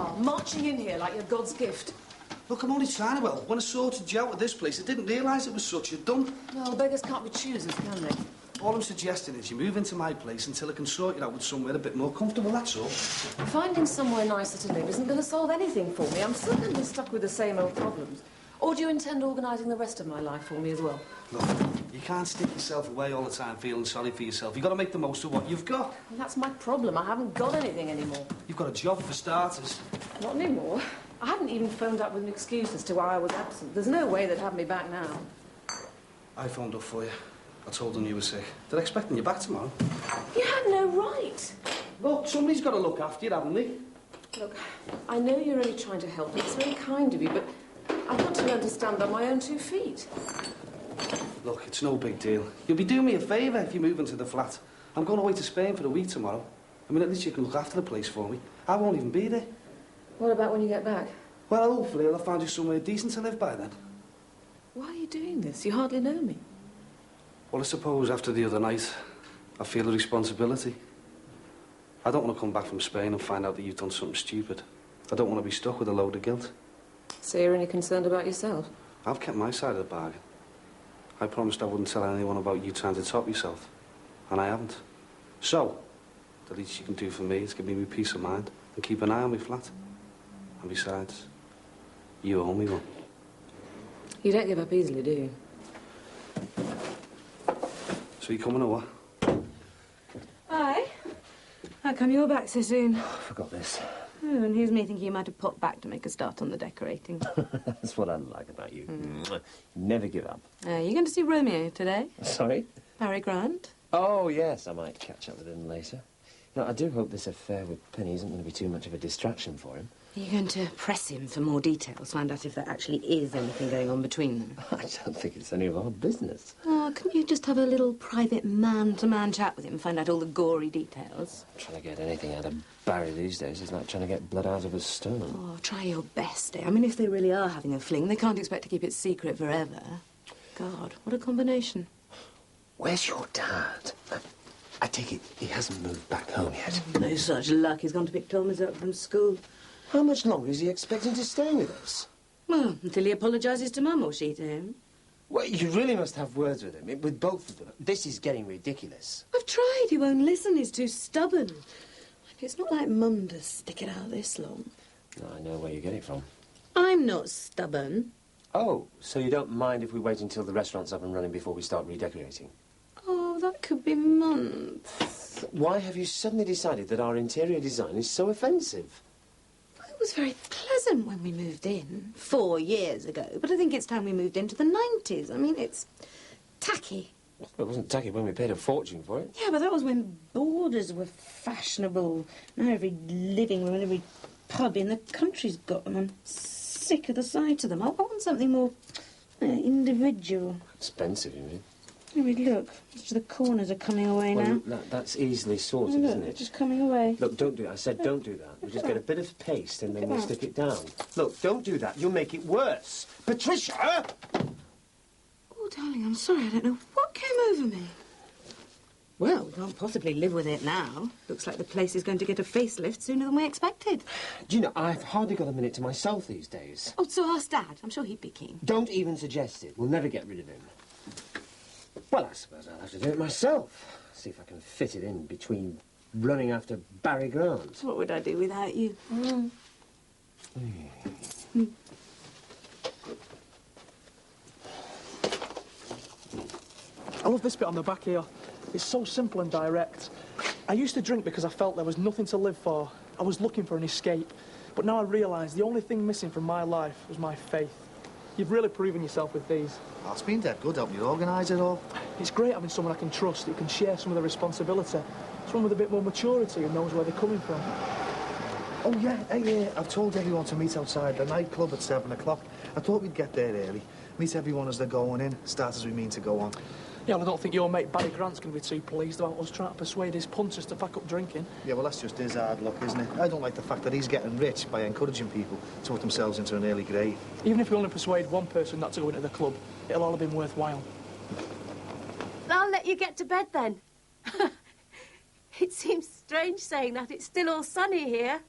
are, marching in here like you're God's gift. Look, I'm only trying to help. When I sorted you out of this place, I didn't realise it was such a dump. No, beggars can't be choosers, can they? All I'm suggesting is you move into my place until I can sort you out with somewhere a bit more comfortable, that's all. Finding somewhere nicer to live isn't going to solve anything for me. I'm still going to be stuck with the same old problems. Or do you intend organising the rest of my life for me as well? Look, you can't stick yourself away all the time feeling sorry for yourself. You've got to make the most of what you've got. And that's my problem. I haven't got anything anymore. You've got a job for starters. Not anymore. I hadn't even phoned up with an excuse as to why I was absent. There's no way they'd have me back now. I phoned up for you. I told them you were sick. They're expecting you back tomorrow. You had no right. Look, somebody's got to look after you, haven't they? Look, I know you're only trying to help. It's very kind of you, but I've got to learn to stand on my own 2 feet. Look, it's no big deal. You'll be doing me a favour if you move into the flat. I'm going away to Spain for a week tomorrow. I mean, at least you can look after the place for me. I won't even be there. What about when you get back? Well, hopefully I'll have found you somewhere decent to live by then. Why are you doing this? You hardly know me. Well, I suppose after the other night, I feel a responsibility. I don't want to come back from Spain and find out that you've done something stupid. I don't want to be stuck with a load of guilt. So you're only concerned about yourself? I've kept my side of the bargain. I promised I wouldn't tell anyone about you trying to top yourself, and I haven't. So, the least you can do for me is give me my peace of mind and keep an eye on my flat. And besides, you owe me one. You don't give up easily, do you? So you coming or what? Hi. How come you're back so soon? I forgot this. Oh, and here's me thinking you might have popped back to make a start on the decorating. That's what I like about you. Mm. Never give up. You're going to see Romeo today? Sorry? Barry Grant? Oh, yes, I might catch up with him later. You know, I do hope this affair with Penny isn't going to be too much of a distraction for him. Are you going to press him for more details, find out if there actually is anything going on between them? I don't think it's any of our business. Oh, couldn't you just have a little private man-to-man chat with him, find out all the gory details? Trying to get anything out of Barry these days is like trying to get blood out of a stone. Oh, try your best, eh? I mean, if they really are having a fling, they can't expect to keep it secret forever. God, what a combination. Where's your dad? I take it he hasn't moved back home yet. No such luck. He's gone to pick Thomas up from school. How much longer is he expecting to stay with us? Well, until he apologises to Mum or she to him. Well, you really must have words with him, with both of them. This is getting ridiculous. I've tried. He won't listen. He's too stubborn. It's not like Mum to stick it out this long. I know where you get it from. I'm not stubborn. Oh, so you don't mind if we wait until the restaurant's up and running before we start redecorating? Oh, that could be months. Why have you suddenly decided that our interior design is so offensive? It was very pleasant when we moved in 4 years ago, but I think it's time we moved into the 90s. I mean, it's tacky. Well, it wasn't tacky when we paid a fortune for it. Yeah, but that was when borders were fashionable. Now every living room and every pub in the country's got them. I'm sick of the sight of them. I want something more individual. Expensive, you mean? I mean, look, the corners are coming away now. That's easily sorted, Look, isn't it? Just coming away. Look, don't do that. I said don't do that. We'll just get a bit of paste and then we'll stick it down. Look, don't do that. You'll make it worse. Patricia! Oh, darling, I'm sorry. I don't know what came over me. Well, we can't possibly live with it now. Looks like the place is going to get a facelift sooner than we expected. Do you know, I've hardly got a minute to myself these days. Oh, so ask Dad. I'm sure he'd be keen. Don't even suggest it. We'll never get rid of him. Well, I suppose I'll have to do it myself. See if I can fit it in between running after Barry Grant. What would I do without you? I love this bit on the back here. It's so simple and direct. I used to drink because I felt there was nothing to live for. I was looking for an escape. But now I realise the only thing missing from my life was my faith. You've really proven yourself with these. Oh, it's been dead good helping you organise it all. It's great having someone I can trust who can share some of the responsibility. Someone with a bit more maturity who knows where they're coming from. Oh, yeah, hey, I've told everyone to meet outside the nightclub at 7 o'clock. I thought we'd get there early. Meet everyone as they're going in, start as we mean to go on. Yeah, well, I don't think your mate Barry Grant's going to be too pleased about us trying to persuade his punters to pack up drinking. Yeah, well, that's just his hard luck, isn't it? I don't like the fact that he's getting rich by encouraging people to put themselves into an early grave. Even if we only persuade one person not to go into the club, it'll all have been worthwhile. I'll let you get to bed then. It seems strange saying that. It's still all sunny here.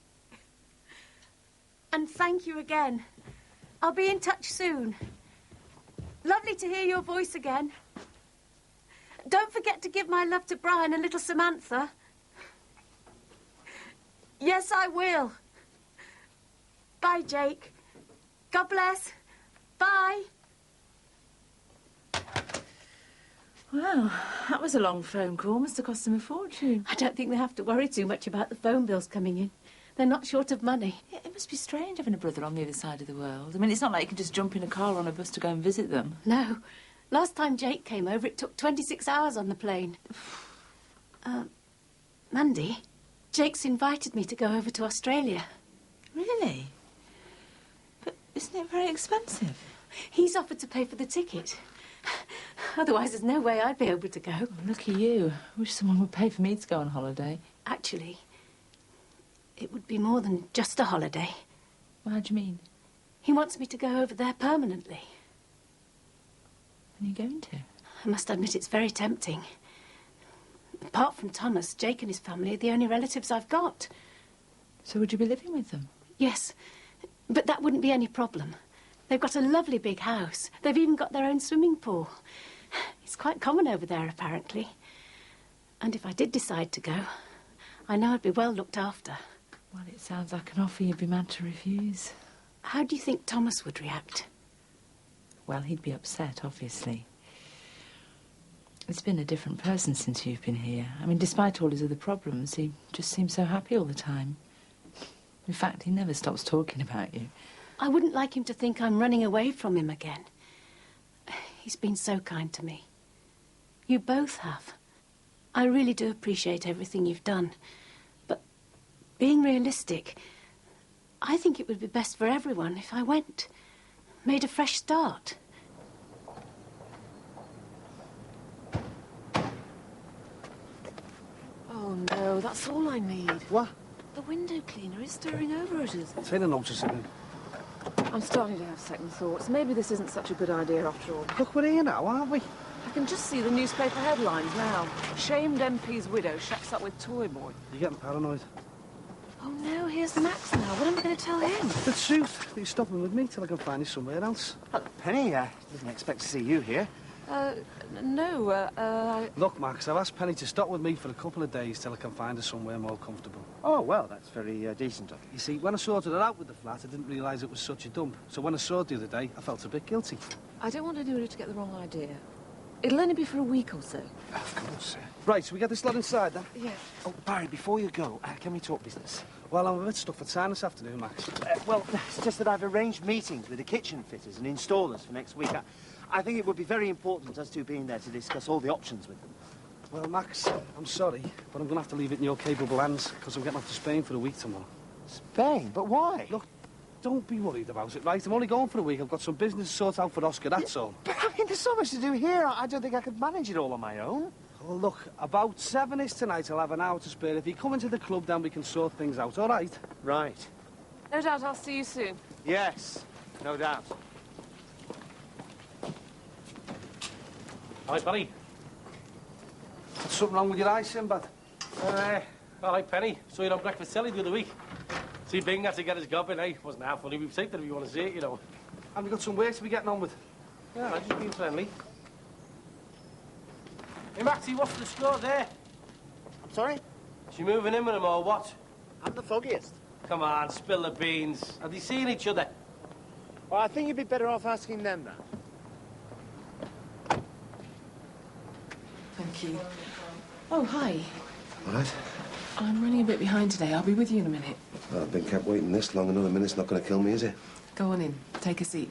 And thank you again. I'll be in touch soon. Lovely to hear your voice again. Don't forget to give my love to Brian and little Samantha. Yes, I will. Bye, Jake. God bless. Bye. Well, that was a long phone call. Must have cost them a fortune. I don't think they have to worry too much about the phone bills coming in. They're not short of money. Yeah, it must be strange having a brother on the other side of the world. I mean, it's not like you can just jump in a car or on a bus to go and visit them. No. Last time Jake came over, it took 26 hours on the plane. Mandy, Jake's invited me to go over to Australia. Really? But isn't it very expensive? He's offered to pay for the ticket. Otherwise, there's no way I'd be able to go. Oh, look at you. I wish someone would pay for me to go on holiday. Actually, it would be more than just a holiday. Well, how do you mean? He wants me to go over there permanently. When are you going to? I must admit it's very tempting. Apart from Thomas, Jake and his family are the only relatives I've got. So would you be living with them? Yes, but that wouldn't be any problem. They've got a lovely big house. They've even got their own swimming pool. It's quite common over there, apparently. And if I did decide to go, I know I'd be well looked after. Well, it sounds like an offer you'd be mad to refuse. How do you think Thomas would react? Well, he'd be upset, obviously. He's been a different person since you've been here. I mean, despite all his other problems, he just seems so happy all the time. In fact, he never stops talking about you. I wouldn't like him to think I'm running away from him again. He's been so kind to me. You both have. I really do appreciate everything you've done. But being realistic, I think it would be best for everyone if I went. Made a fresh start. Oh, no, that's all I need. What? The window cleaner is stirring over at us. Take a notice of him. I'm starting to have second thoughts. Maybe this isn't such a good idea after all. Look, we're here now, aren't we? I can just see the newspaper headlines now. Shamed MP's widow shacks up with toy boy. You're getting paranoid. Oh, no, here's Max now. What am I going to tell him? The truth. That you're stopping with me till I can find you somewhere else. Penny, didn't expect to see you here. No, Look, Max, I've asked Penny to stop with me for a couple of days till I can find her somewhere more comfortable. Oh, well, that's very decent of you. You see, when I sorted her out with the flat, I didn't realise it was such a dump. So when I saw it the other day, I felt a bit guilty. I don't want anybody to get the wrong idea. It'll only be for a week or so. Of course. Right, so we get this lot inside, then? Yeah. Oh, Barry, before you go, can we talk business? Well, I'm a bit stuck for time this afternoon, Max. Well, it's just that I've arranged meetings with the kitchen fitters and installers for next week. I think it would be very important us two being there to discuss all the options with them. Well, Max, I'm sorry, but I'm going to have to leave it in your capable hands, because I'm getting off to Spain for a week tomorrow. Spain? But why? Look, don't be worried about it, right? I'm only going for a week. I've got some business to sort out for Oscar, that's all. But, I mean, there's so much to do here. I don't think I could manage it all on my own. Well, look, about 7-ish tonight, I'll have an hour to spare. If you come into the club, then we can sort things out, all right? Right. No doubt I'll see you soon. Yes, no doubt. Hi, Penny. What's something wrong with your eyes, Sinbad? All right, Penny. Saw you on Breakfast Telly the other week. See Bing had to get his gobbin, eh? Wasn't half funny. We've saved it if you want to see it, you know. And we got some work to be getting on with. Yeah, I'm just being friendly. Hey, Maxie, what's the score there? I'm sorry? Is she moving in with him or what? I'm the foggiest. Come on, spill the beans. Are they seeing each other? Well, I think you'd be better off asking them that. Thank you. Oh, hi. All right. I'm running a bit behind today. I'll be with you in a minute. Well, I've been kept waiting this long. Another minute's not going to kill me, is it? Go on in. Take a seat.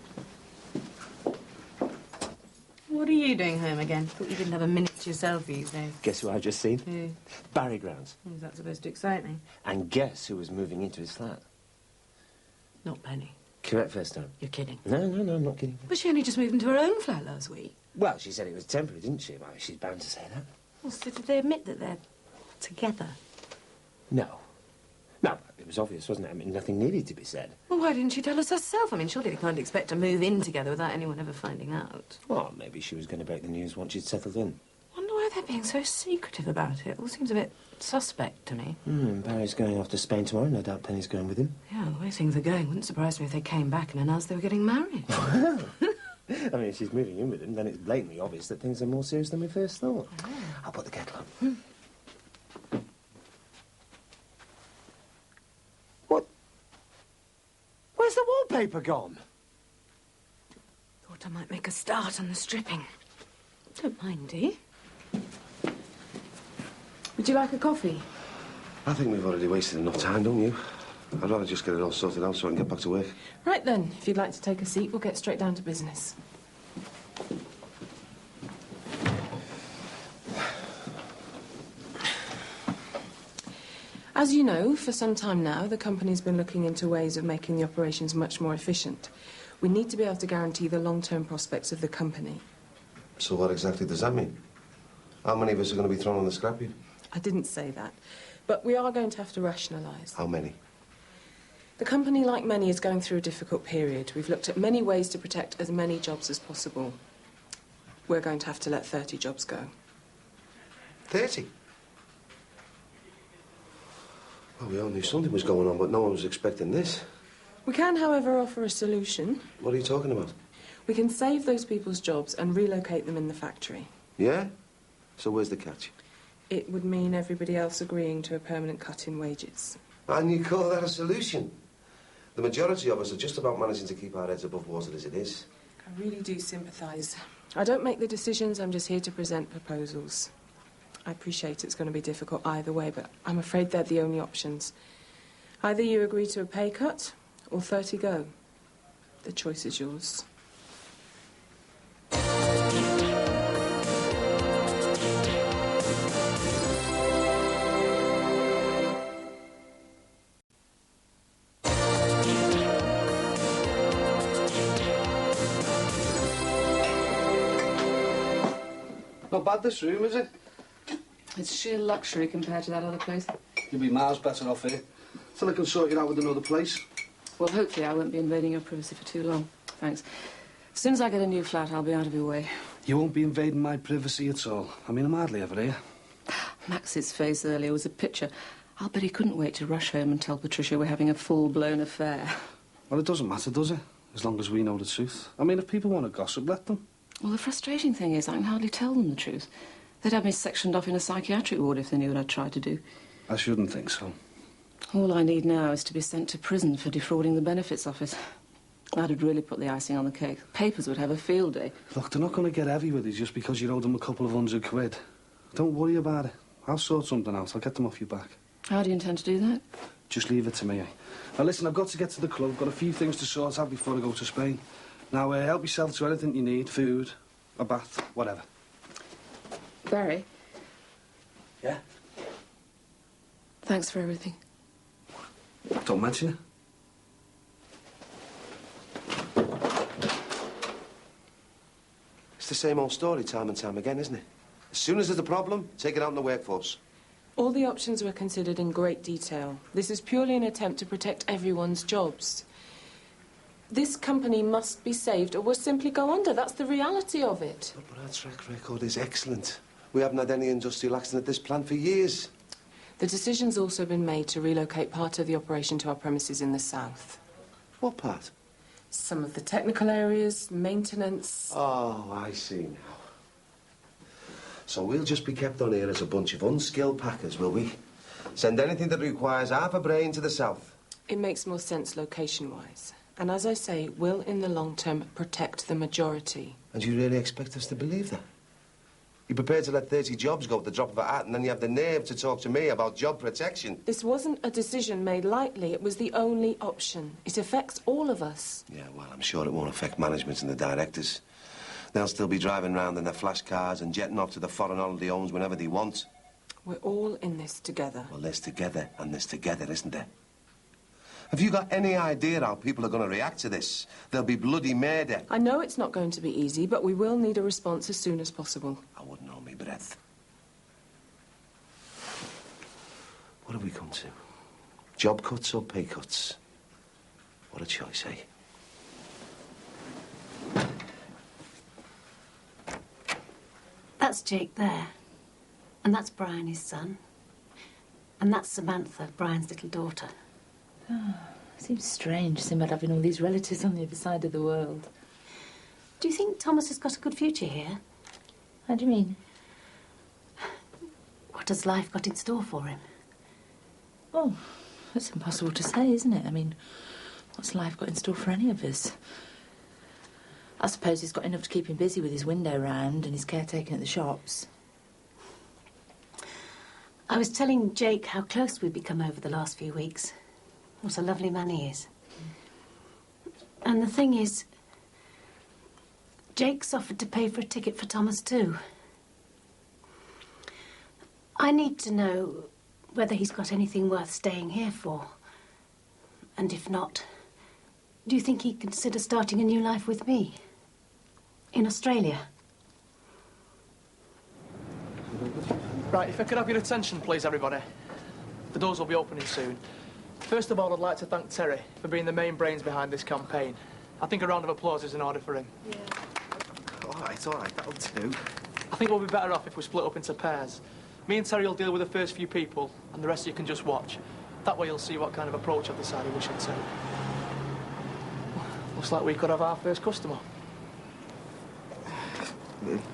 What are you doing home again? Thought you didn't have a minute to yourself these days. Guess who I've just seen? Who? Barry Grounds. Is that supposed to excite me? And guess who was moving into his flat? Not Penny. Correct first time. You're kidding. No, I'm not kidding. But she only just moved into her own flat last week. Well, she said it was temporary, didn't she? Well, she's bound to say that. Well, so did they admit that they're together? No. No, it was obvious, wasn't it? I mean, nothing needed to be said. Well, why didn't she tell us herself? I mean, surely they can't expect to move in together without anyone ever finding out. Well, maybe she was going to break the news once she'd settled in. Wonder why they're being so secretive about it? It all seems a bit suspect to me. Barry's going off to Spain tomorrow. No doubt Penny's going with him. Yeah, the way things are going, wouldn't surprise me if they came back and announced they were getting married. I mean, if she's moving in with him, then it's blatantly obvious that things are more serious than we first thought. Oh. I'll put the kettle on. What? Where's the wallpaper gone? Thought I might make a start on the stripping. Don't mind, Dee. Would you like a coffee? I think we've already wasted enough time, don't you? I'd rather just get it all sorted out so I can get back to work. Right then, if you'd like to take a seat, we'll get straight down to business. As you know, for some time now, the company's been looking into ways of making the operations much more efficient. We need to be able to guarantee the long-term prospects of the company. So what exactly does that mean? How many of us are going to be thrown on the scrap heap? I didn't say that, but we are going to have to rationalise. How many? The company, like many, is going through a difficult period. We've looked at many ways to protect as many jobs as possible. We're going to have to let 30 jobs go. 30? Well, we all knew something was going on, but no one was expecting this. We can, however, offer a solution. What are you talking about? We can save those people's jobs and relocate them in the factory. Yeah? So where's the catch? It would mean everybody else agreeing to a permanent cut in wages. And you call that a solution? The majority of us are just about managing to keep our heads above water as it is. I really do sympathise. I don't make the decisions, I'm just here to present proposals. I appreciate it's going to be difficult either way, but I'm afraid they're the only options. Either you agree to a pay cut, or 30 go. The choice is yours. Not bad, this room, is it? It's sheer luxury compared to that other place. You'll be miles better off here. Till I can sort you out with another place. Well, hopefully I won't be invading your privacy for too long. Thanks. As soon as I get a new flat, I'll be out of your way. You won't be invading my privacy at all. I mean, I'm hardly ever here. Max's face earlier was a picture. I'll bet he couldn't wait to rush home and tell Patricia we're having a full-blown affair. Well, it doesn't matter, does it? As long as we know the truth. I mean, if people want to gossip, let them. Well, the frustrating thing is I can hardly tell them the truth. They'd have me sectioned off in a psychiatric ward if they knew what I'd tried to do. I shouldn't think so. All I need now is to be sent to prison for defrauding the benefits office. That'd really put the icing on the cake. Papers would have a field day. Look, they're not going to get heavy with you just because you owe them a couple of £100. Don't worry about it. I'll sort something out. I'll get them off your back. How do you intend to do that? Just leave it to me. Now, listen, I've got to get to the club. I've got a few things to sort out before I go to Spain. Now, help yourself to anything you need. Food, a bath, whatever. Barry? Yeah? Thanks for everything. Don't mention it. It's the same old story time and time again, isn't it? As soon as there's a problem, take it out in the workforce. All the options were considered in great detail. This is purely an attempt to protect everyone's jobs. This company must be saved or we'll simply go under. That's the reality of it. But our track record is excellent. We haven't had any industrial accident at this plant for years. The decision's also been made to relocate part of the operation to our premises in the south. What part? Some of the technical areas, maintenance... Oh, I see now. So we'll just be kept on here as a bunch of unskilled packers, will we? Send anything that requires half a brain to the south. It makes more sense location-wise. And as I say, will in the long term protect the majority. And you really expect us to believe that? You're prepared to let 30 jobs go at the drop of a hat, and then you have the nerve to talk to me about job protection. This wasn't a decision made lightly. It was the only option. It affects all of us. Yeah, well, I'm sure it won't affect management and the directors. They'll still be driving round in their flash cars and jetting off to the foreign holiday homes whenever they want. We're all in this together. Well, there's together and there's together, isn't there? Have you got any idea how people are going to react to this? There'll be bloody murder. I know it's not going to be easy, but we will need a response as soon as possible. I wouldn't hold me breath. What have we come to? Job cuts or pay cuts? What a choice, eh? That's Jake there. And that's Brian, his son. And that's Samantha, Brian's little daughter. Oh, seems strange, Simbad having all these relatives on the other side of the world. Do you think Thomas has got a good future here? How do you mean? What has life got in store for him? Oh, that's impossible to say, isn't it? I mean, what's life got in store for any of us? I suppose he's got enough to keep him busy with his window round and his caretaking at the shops. I was telling Jake how close we've become over the last few weeks. What a lovely man he is. And the thing is, Jake's offered to pay for a ticket for Thomas too. I need to know whether he's got anything worth staying here for. And if not, do you think he'd consider starting a new life with me? In Australia? Right, if I could have your attention, please, everybody. The doors will be opening soon. First of all, I'd like to thank Terry for being the main brains behind this campaign. I think a round of applause is in order for him. Yeah. All right, that'll do. I think we'll be better off if we split up into pairs. Me and Terry will deal with the first few people, and the rest of you can just watch. That way you'll see what kind of approach I've decided we should take. Looks like we could have our first customer.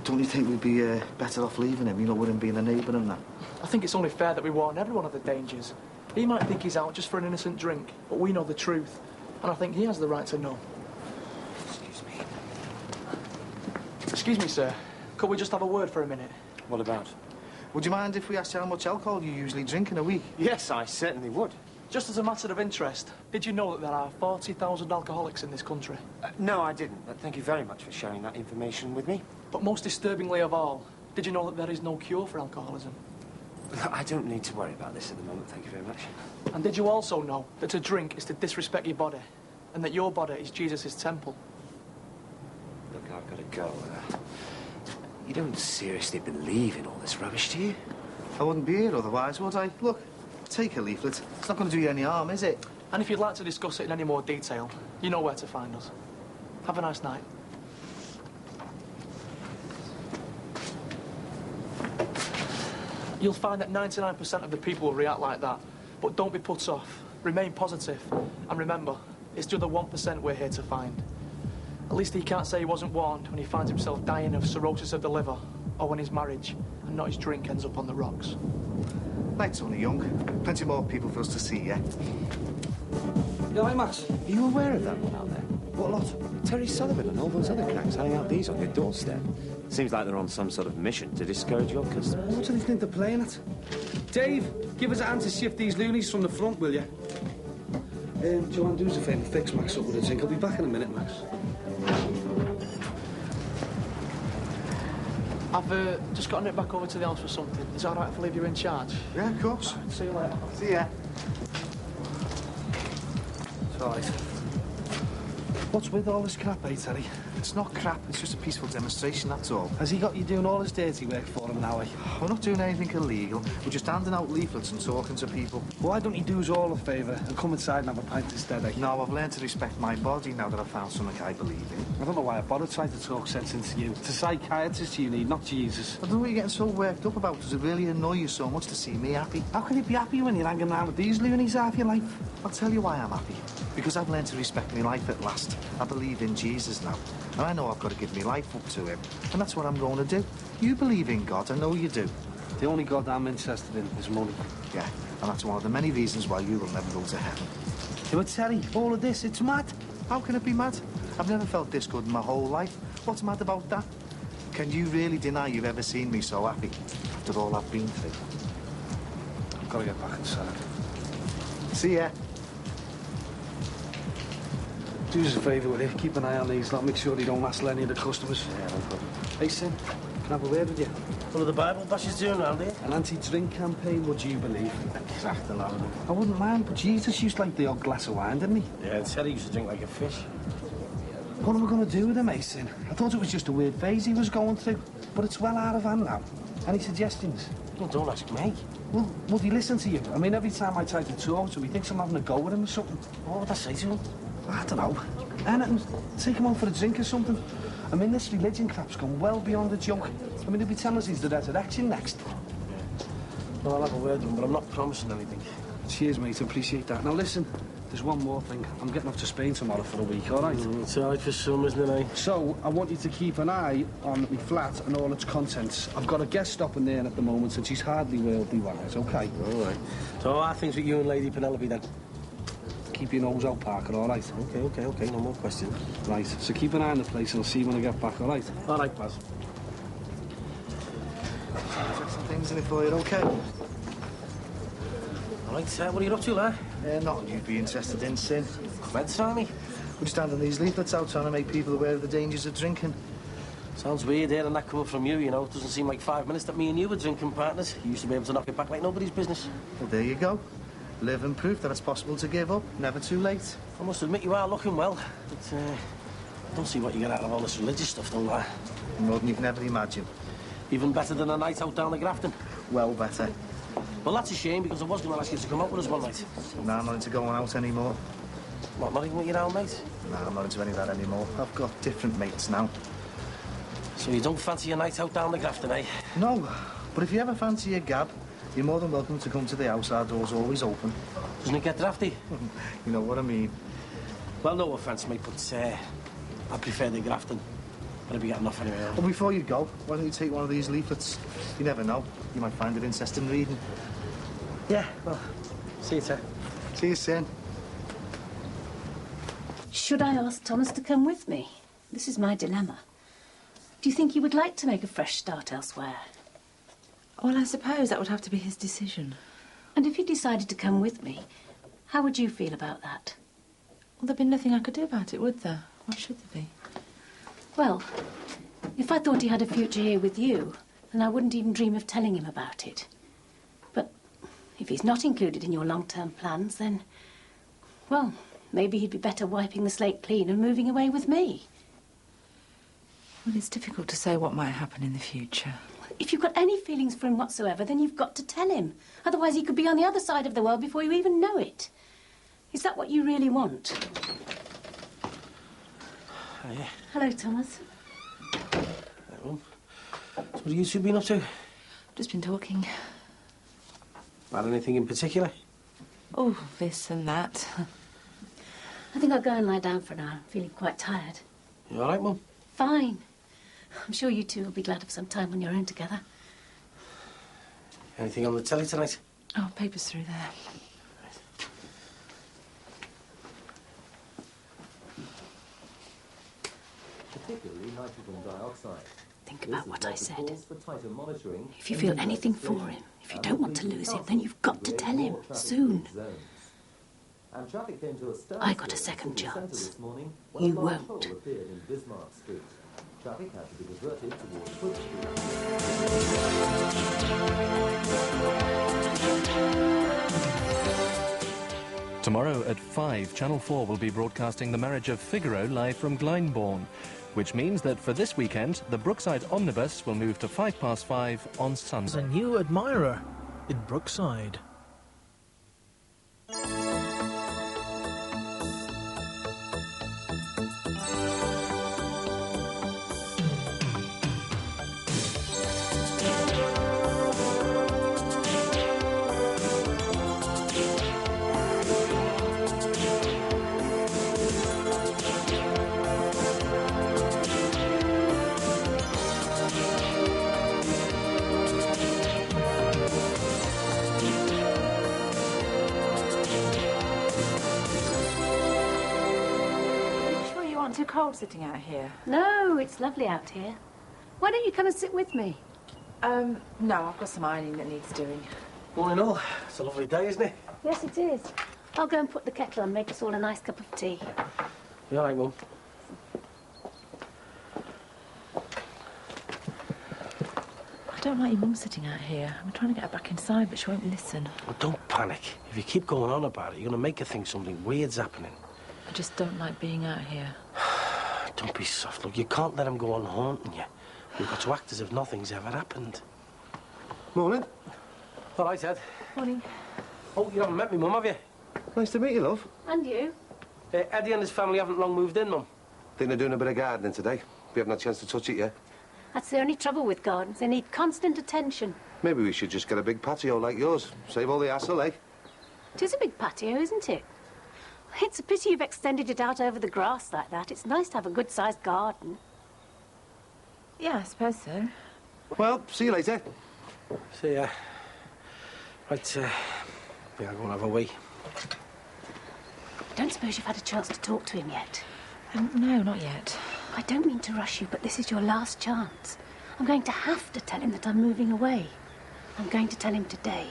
Don't you think we'd be better off leaving him, you know, with him being a neighbour and that? I think it's only fair that we warn everyone of the dangers. He might think he's out just for an innocent drink, but we know the truth. And I think he has the right to know. Excuse me. Excuse me, sir. Could we just have a word for a minute? What about? Would you mind if we asked you how much alcohol you usually drink in a week? Yes, I certainly would. Just as a matter of interest, did you know that there are 40,000 alcoholics in this country? No, I didn't, but thank you very much for sharing that information with me. But most disturbingly of all, did you know that there is no cure for alcoholism? I don't need to worry about this at the moment, thank you very much. And did you also know that to drink is to disrespect your body, and that your body is Jesus' temple? Look, I've got to go. You don't seriously believe in all this rubbish, do you? I wouldn't be here otherwise, would I? Look, take a leaflet. It's not going to do you any harm, is it? And if you'd like to discuss it in any more detail, you know where to find us. Have a nice night. You'll find that 99% of the people will react like that. But don't be put off. Remain positive. And remember, it's the other 1% we're here to find. At least he can't say he wasn't warned when he finds himself dying of cirrhosis of the liver, or when his marriage and not his drink ends up on the rocks. Night's only young. Plenty more people for us to see, yeah? You all right, Max? Are you aware of that one out there? What lot? Terry Sullivan and all those other cracks hanging out these on your doorstep. Seems like they're on some sort of mission to discourage your customers. What do they think they're playing at? Dave, give us a hand to shift these loonies from the front, will you? Do you want to do us a favour? Fix Max up with a drink. I'll be back in a minute, Max. I've just got to nip back over to the house for something. Is it all right if I leave you in charge? Yeah, of course. See you later. See ya. It's all right. What's with all this crap, eh, Terry? It's not crap, it's just a peaceful demonstration, that's all. Has he got you doing all his dirty work for him now, eh? We're not doing anything illegal. We're just handing out leaflets and talking to people. Why don't you do us all a favour and come inside and have a pint instead, eh? No, I've learned to respect my body now that I've found something I believe in. I don't know why I bothered trying to talk sense into you. It's a psychiatrist you need, not Jesus. I don't know what you're getting so worked up about. Does it really annoy you so much to see me happy? How can you be happy when you're hanging around with these loonies half your life? I'll tell you why I'm happy. Because I've learned to respect my life at last. I believe in Jesus now. And I know I've got to give my life up to him. And that's what I'm going to do. You believe in God, I know you do. The only God I'm interested in is money. Yeah, and that's one of the many reasons why you will never go to heaven. Yeah, but Terry, all of this, it's mad. How can it be mad? I've never felt this good in my whole life. What's mad about that? Can you really deny you've ever seen me so happy after all I've been through? I've got to get back inside. See ya. Do us a favour, will you? Keep an eye on these lot. Make sure they don't hassle any of the customers. Yeah, no problem. Hey, Sim, can I have a word with you? One of the Bible bashes doing around here? An anti-drink campaign, would you believe? Cracked a lot of them. I wouldn't mind, but Jesus used to like the odd glass of wine, didn't he? Yeah, and said he used to drink like a fish. What am I going to do with him, Mason? I thought it was just a weird phase he was going through, but it's well out of hand now. Any suggestions? Well, don't ask me. Well, would he listen to you? I mean, every time I try to talk to him, he thinks I'm having a go with him or something. What would I say to him? I don't know. Anything. Take him on for a drink or something. I mean, this religion crap's gone well beyond a joke. I mean, he'll be telling us he's the resurrection next. Well, I'll have a word with him, but I'm not promising anything. Cheers, mate. Appreciate that. Now, listen, there's one more thing. I'm getting off to Spain tomorrow for a week, all right? It's all right for some, isn't it, eh? So, I want you to keep an eye on my flat and all its contents. I've got a guest stopping there at the moment, and she's hardly worldly wise, OK? All right. So how are things with you and Lady Penelope, then? Keep your nose out, Parker, all right? OK. No more questions. Right, so keep an eye on the place, and I'll see you when I get back, all right? All right, Baz. Check some things in it for you, OK? All right, what are you up to, lad? Nothing you'd be interested in, Sin. Red Sammy? We're just handing these leaflets out trying to make people aware of the dangers of drinking. Sounds weird hearing that coming from you, you know. It doesn't seem like 5 minutes that me and you were drinking partners. You used to be able to knock it back like nobody's business. Well, there you go. Living proof that it's possible to give up. Never too late. I must admit you are looking well, but I don't see what you get out of all this religious stuff, don't I? More than you can ever imagine. Even better than a night out down the Grafton. Well better. Well, that's a shame, because I was going to ask you to come out with us one night. Nah, I'm not into going out anymore. What, not even with your old mate? Nah, I'm not into any of that anymore. I've got different mates now. So you don't fancy a night out down the Grafton, eh? No, but if you ever fancy a gab, you're more than welcome to come to the house. Our door's always open. Doesn't it get drafty? You know what I mean. Well, no offence, mate, but I prefer the Grafton. But I'll be getting off anyway. Well, before you go, why don't you take one of these leaflets? You never know. You might find it interesting reading. Yeah, well, see you, Ted. See you soon. Should I ask Thomas to come with me? This is my dilemma. Do you think he would like to make a fresh start elsewhere? Well, I suppose that would have to be his decision. And if he decided to come with me, how would you feel about that? Well, there'd be nothing I could do about it, would there? Why should there be? Well, if I thought he had a future here with you, then I wouldn't even dream of telling him about it. But if he's not included in your long-term plans, then, well, maybe he'd be better wiping the slate clean and moving away with me. Well, it's difficult to say what might happen in the future. If you've got any feelings for him whatsoever, then you've got to tell him. Otherwise, he could be on the other side of the world before you even know it. Is that what you really want? Oh, yeah. Hello, Thomas. So what have you two been up to? Just been talking. About anything in particular? Oh, this and that. I think I'll go and lie down for now. I'm feeling quite tired. You all right, Mum? Fine. I'm sure you two will be glad of some time on your own together. Anything on the telly tonight? Oh, paper's through there. Particularly nitrogen dioxide. Think about what I said. If you feel anything for him, if you don't want to lose him, then you've got to tell him soon. I got a second chance. You won't. Traffic had to be diverted towards Foot Street. Tomorrow at 5, Channel 4 will be broadcasting The Marriage of Figaro live from Glyndebourne, which means that for this weekend, the Brookside Omnibus will move to 5:05 on Sunday. There's a new admirer in Brookside. Too cold sitting out here. No, it's lovely out here. Why don't you come and sit with me? No, I've got some ironing that needs doing. All in all, it's a lovely day, isn't it? Yes, it is. I'll go and put the kettle on, make us all a nice cup of tea. You all right, Mum? I don't like your mum sitting out here. I'm trying to get her back inside, but she won't listen. Well, don't panic. If you keep going on about it, you're going to make her think something weird's happening. I just don't like being out here. Don't be soft. Look, you can't let him go on haunting you. We've got to act as if nothing's ever happened. Morning. All right, Ed. Morning. Oh, you haven't met me, Mum, have you? Nice to meet you, love. And you? Eddie and his family haven't long moved in, Mum. Think they're doing a bit of gardening today. We haven't had a chance to touch it yet. That's the only trouble with gardens. They need constant attention. Maybe we should just get a big patio like yours. Save all the hassle, eh? It is a big patio, isn't it? It's a pity you've extended it out over the grass like that. It's nice to have a good-sized garden. Yeah, I suppose so. Well, see you later. See ya. Right, yeah, I'll go and have a wee. I don't suppose you've had a chance to talk to him yet? No, not yet. I don't mean to rush you, but this is your last chance. I'm going to have to tell him that I'm moving away. I'm going to tell him today.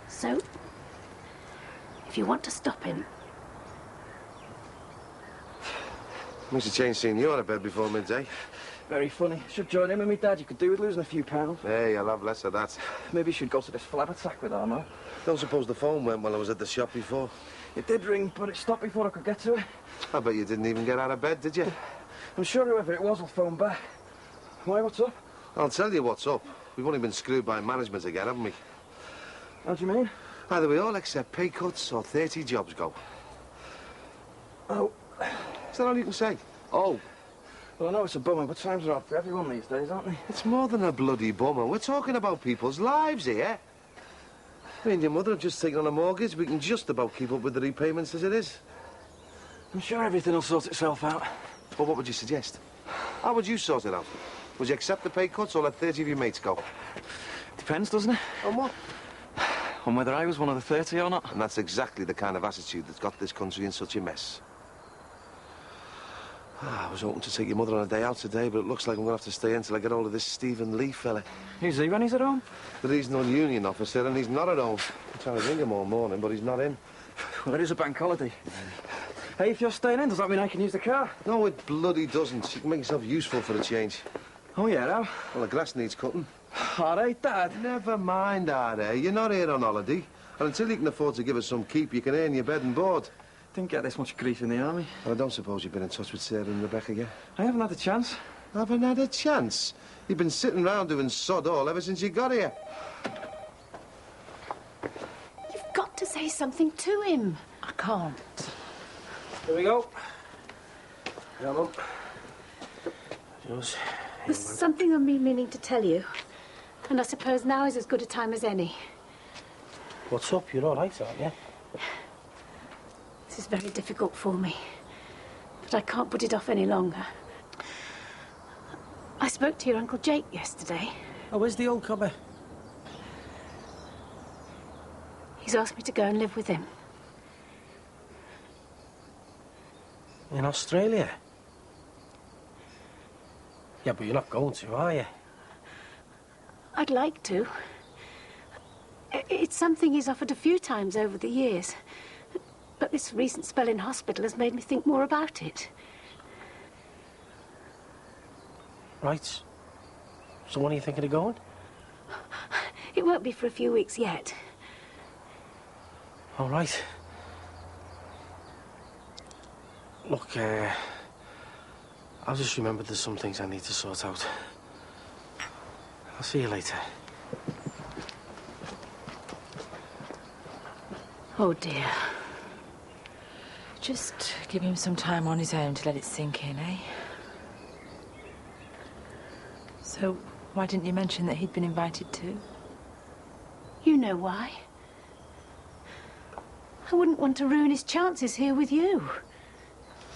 So, if you want to stop him... Makes a change seeing you out of bed before midday. Very funny. Should join him and me dad. You could do with losing a few pounds. Hey, I'll have less of that. Maybe you should go to this flab attack with Arno. Don't suppose the phone went while I was at the shop before? It did ring, but it stopped before I could get to it. I bet you didn't even get out of bed, did you? I'm sure whoever it was will phone back. Why, what's up? I'll tell you what's up. We've only been screwed by management again, haven't we? How do you mean? Either we all accept pay cuts or 30 jobs go. Oh. Is that all you can say? Oh. Well, I know it's a bummer, but times are hard for everyone these days, aren't they? It's more than a bloody bummer. We're talking about people's lives here. Me and your mother have just taken on a mortgage. We can just about keep up with the repayments as it is. I'm sure everything will sort itself out. Well, what would you suggest? How would you sort it out? Would you accept the pay cuts or let 30 of your mates go? Depends, doesn't it? On what? On whether I was one of the 30 or not. And that's exactly the kind of attitude that's got this country in such a mess. I was hoping to take your mother on a day out today, but it looks like I'm going to have to stay in till I get hold of this Stephen Lee fella. Who's he when he's at home? The regional union officer, and he's not at home. I'm trying to ring him all morning, but he's not in. Well, it is a bank holiday. Hey, if you're staying in, does that mean I can use the car? No, it bloody doesn't. You can make yourself useful for a change. Oh, yeah, how? Well, the grass needs cutting. All right, Dad. Never mind, Are. You're not here on holiday. And until you can afford to give us some keep, you can earn your bed and board. Didn't get this much grief in the army. Well, I don't suppose you've been in touch with Sarah and Rebecca yet? I haven't had a chance. Haven't had a chance? You've been sitting round doing sod all ever since you got here. You've got to say something to him. I can't. Here we go. Yeah, Mum. Yours. There's something I've been meaning to tell you. And I suppose now is as good a time as any. What's up? You're all right, aren't you? This is very difficult for me. But I can't put it off any longer. I spoke to your Uncle Jake yesterday. Oh, where's the old cobber? He's asked me to go and live with him. In Australia? Yeah, but you're not going to, are you? I'd like to. It's something he's offered a few times over the years. But this recent spell in hospital has made me think more about it. Right. So when are you thinking of going? It won't be for a few weeks yet. All right. Look, I'll just remember there's some things I need to sort out. I'll see you later. Oh, dear. Just give him some time on his own to let it sink in, eh? So, why didn't you mention that he'd been invited too? You know why. I wouldn't want to ruin his chances here with you.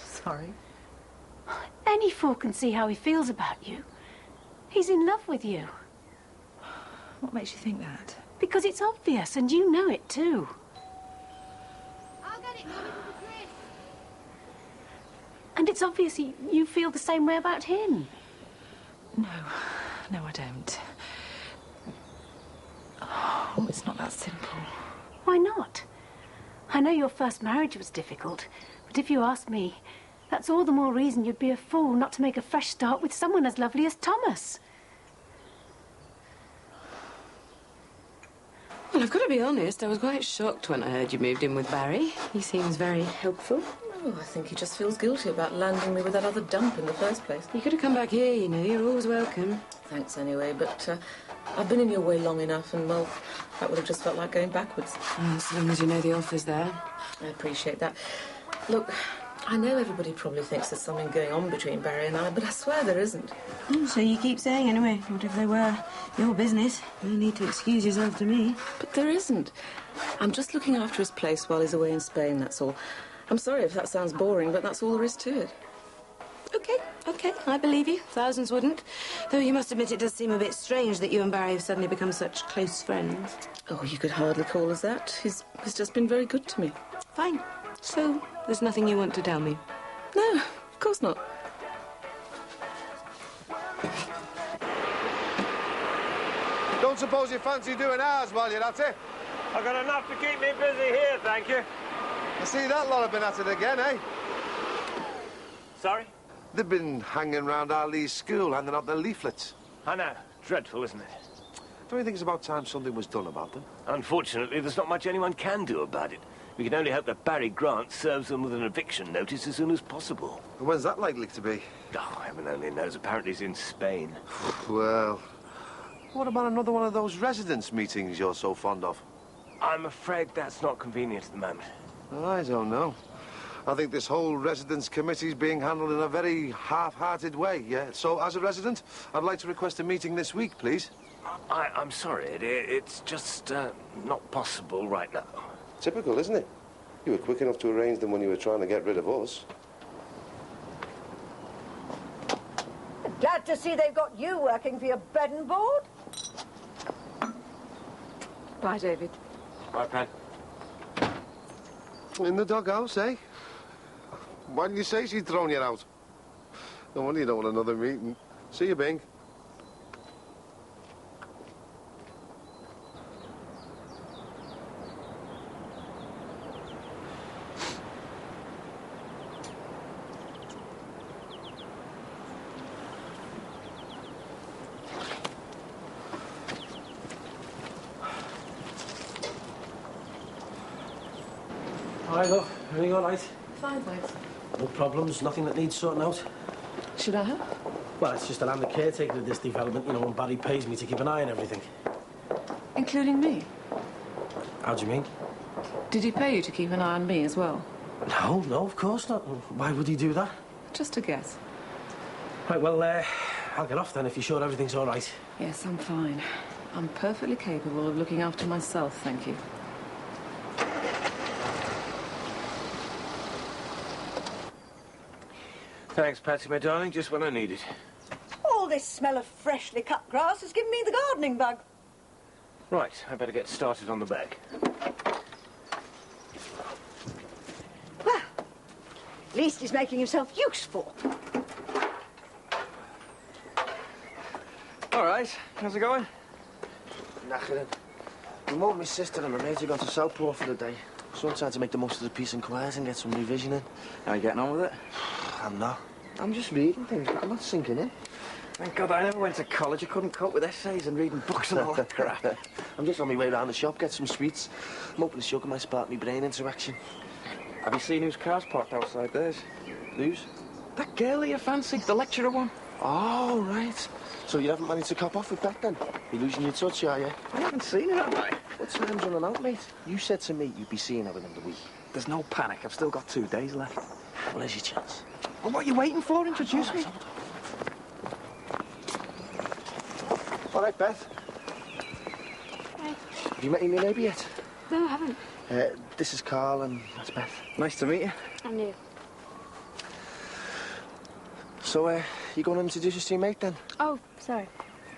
Sorry. Any fool can see how he feels about you. He's in love with you. What makes you think that? Because it's obvious, and you know it too. I'll get it, Mummy, for Chris. And it's obvious you feel the same way about him. No, I don't. Oh, it's not that simple. Why not? I know your first marriage was difficult, but if you ask me, that's all the more reason you'd be a fool not to make a fresh start with someone as lovely as Thomas. Well, I've got to be honest, I was quite shocked when I heard you moved in with Barry. He seems very helpful. Oh, I think he just feels guilty about landing me with that other dump in the first place. You could have come back here, you know. You're always welcome. Thanks anyway, but I've been in your way long enough and, well, that would have just felt like going backwards. As long as you know the offer's there. I appreciate that. Look, I know everybody probably thinks there's something going on between Barry and I, but I swear there isn't. So you keep saying anyway. What if they were? Your business. No need to excuse yourself to me. But there isn't. I'm just looking after his place while he's away in Spain, that's all. I'm sorry if that sounds boring, but that's all there is to it. OK, I believe you. Thousands wouldn't. Though you must admit it does seem a bit strange that you and Barry have suddenly become such close friends. Oh, you could hardly call us that. He's just been very good to me. Fine. So, there's nothing you want to tell me? No, of course not. Don't suppose you fancy doing ours while you're at it? I've got enough to keep me busy here, thank you. I see that lot have been at it again, eh? Sorry? They've been hanging round our Lee's school, handing out their leaflets. I know. Dreadful, isn't it? Don't you think it's about time something was done about them? Unfortunately, there's not much anyone can do about it. We can only hope that Barry Grant serves them with an eviction notice as soon as possible. And when's that likely to be? Oh, heaven only knows. Apparently he's in Spain. Well, what about another one of those residents' meetings you're so fond of? I'm afraid that's not convenient at the moment. I don't know. I think this whole residents' committee is being handled in a very half-hearted way, yeah? So, as a resident, I'd like to request a meeting this week, please. I'm sorry, it's just not possible right now. Typical, isn't it? You were quick enough to arrange them when you were trying to get rid of us. Glad to see they've got you working for your bread and board. Bye, David. Bye, Pat. In the doghouse, eh? Why didn't you say she'd thrown you out? No wonder you don't want another meeting. See you, Bing. Hi, love. Everything all right? Fine, thanks. No problems? Nothing that needs sorting out? Should I help? Well, it's just that I'm the caretaker of this development, you know, and Barry pays me to keep an eye on everything. Including me? How do you mean? Did he pay you to keep an eye on me as well? No, of course not. Why would he do that? Just a guess. Right, well, I'll get off then if you're sure everything's all right. Yes, I'm fine. I'm perfectly capable of looking after myself, thank you. Thanks, Patsy, my darling. Just what I needed. All this smell of freshly cut grass has given me the gardening bug. Right, I better get started on the bag. Well, at least he's making himself useful. All right, how's it going? Knackered. My mum, my sister and my mate have gone to Southport for the day. So I'm trying to make the most of the peace and quiet and get some revision in. How are you getting on with it? I'm not. I'm just reading things, but I'm not sinking in. Thank God I never went to college. I couldn't cope with essays and reading books and all that crap. I'm just on my way round the shop, get some sweets. I'm hoping the sugar might spark my brain into action. Have you seen whose car's parked outside theirs? Whose? That girl that you fancied, the lecturer one. Oh, right. So you haven't managed to cop off with that, then? You're losing your touch, are you? I haven't seen her, have I? What time's running out, mate? You said to me you'd be seeing her within the week. There's no panic. I've still got 2 days left. Well, there's your chance. Well, what are you waiting for? Introduce me. All right, Beth. Hi. Have you met your neighbour yet? No, I haven't. This is Carl and that's Beth. Nice to meet you. I'm new. So, you going to introduce us to your mate, then? Oh, sorry.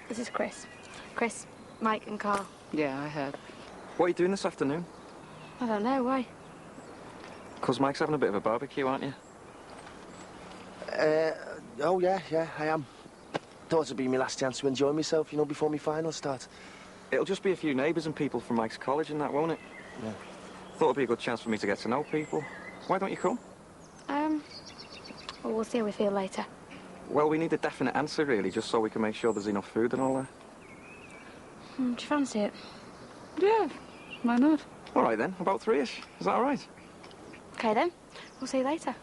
This is Chris. Chris, Mike and Carl. Yeah, I heard. What are you doing this afternoon? I don't know, why? Because Mike's having a bit of a barbecue, aren't you? Oh, yeah, I am. Thought it'd be my last chance to enjoy myself, you know, before my finals start. It'll just be a few neighbours and people from Mike's college and that, won't it? Yeah. Thought it'd be a good chance for me to get to know people. Why don't you come? Well, we'll see how we feel later. Well, we need a definite answer, really, just so we can make sure there's enough food and all that. Do you fancy it? Yeah, why not? All right, then. About 3-ish. Is that all right? OK, then. We'll see you later.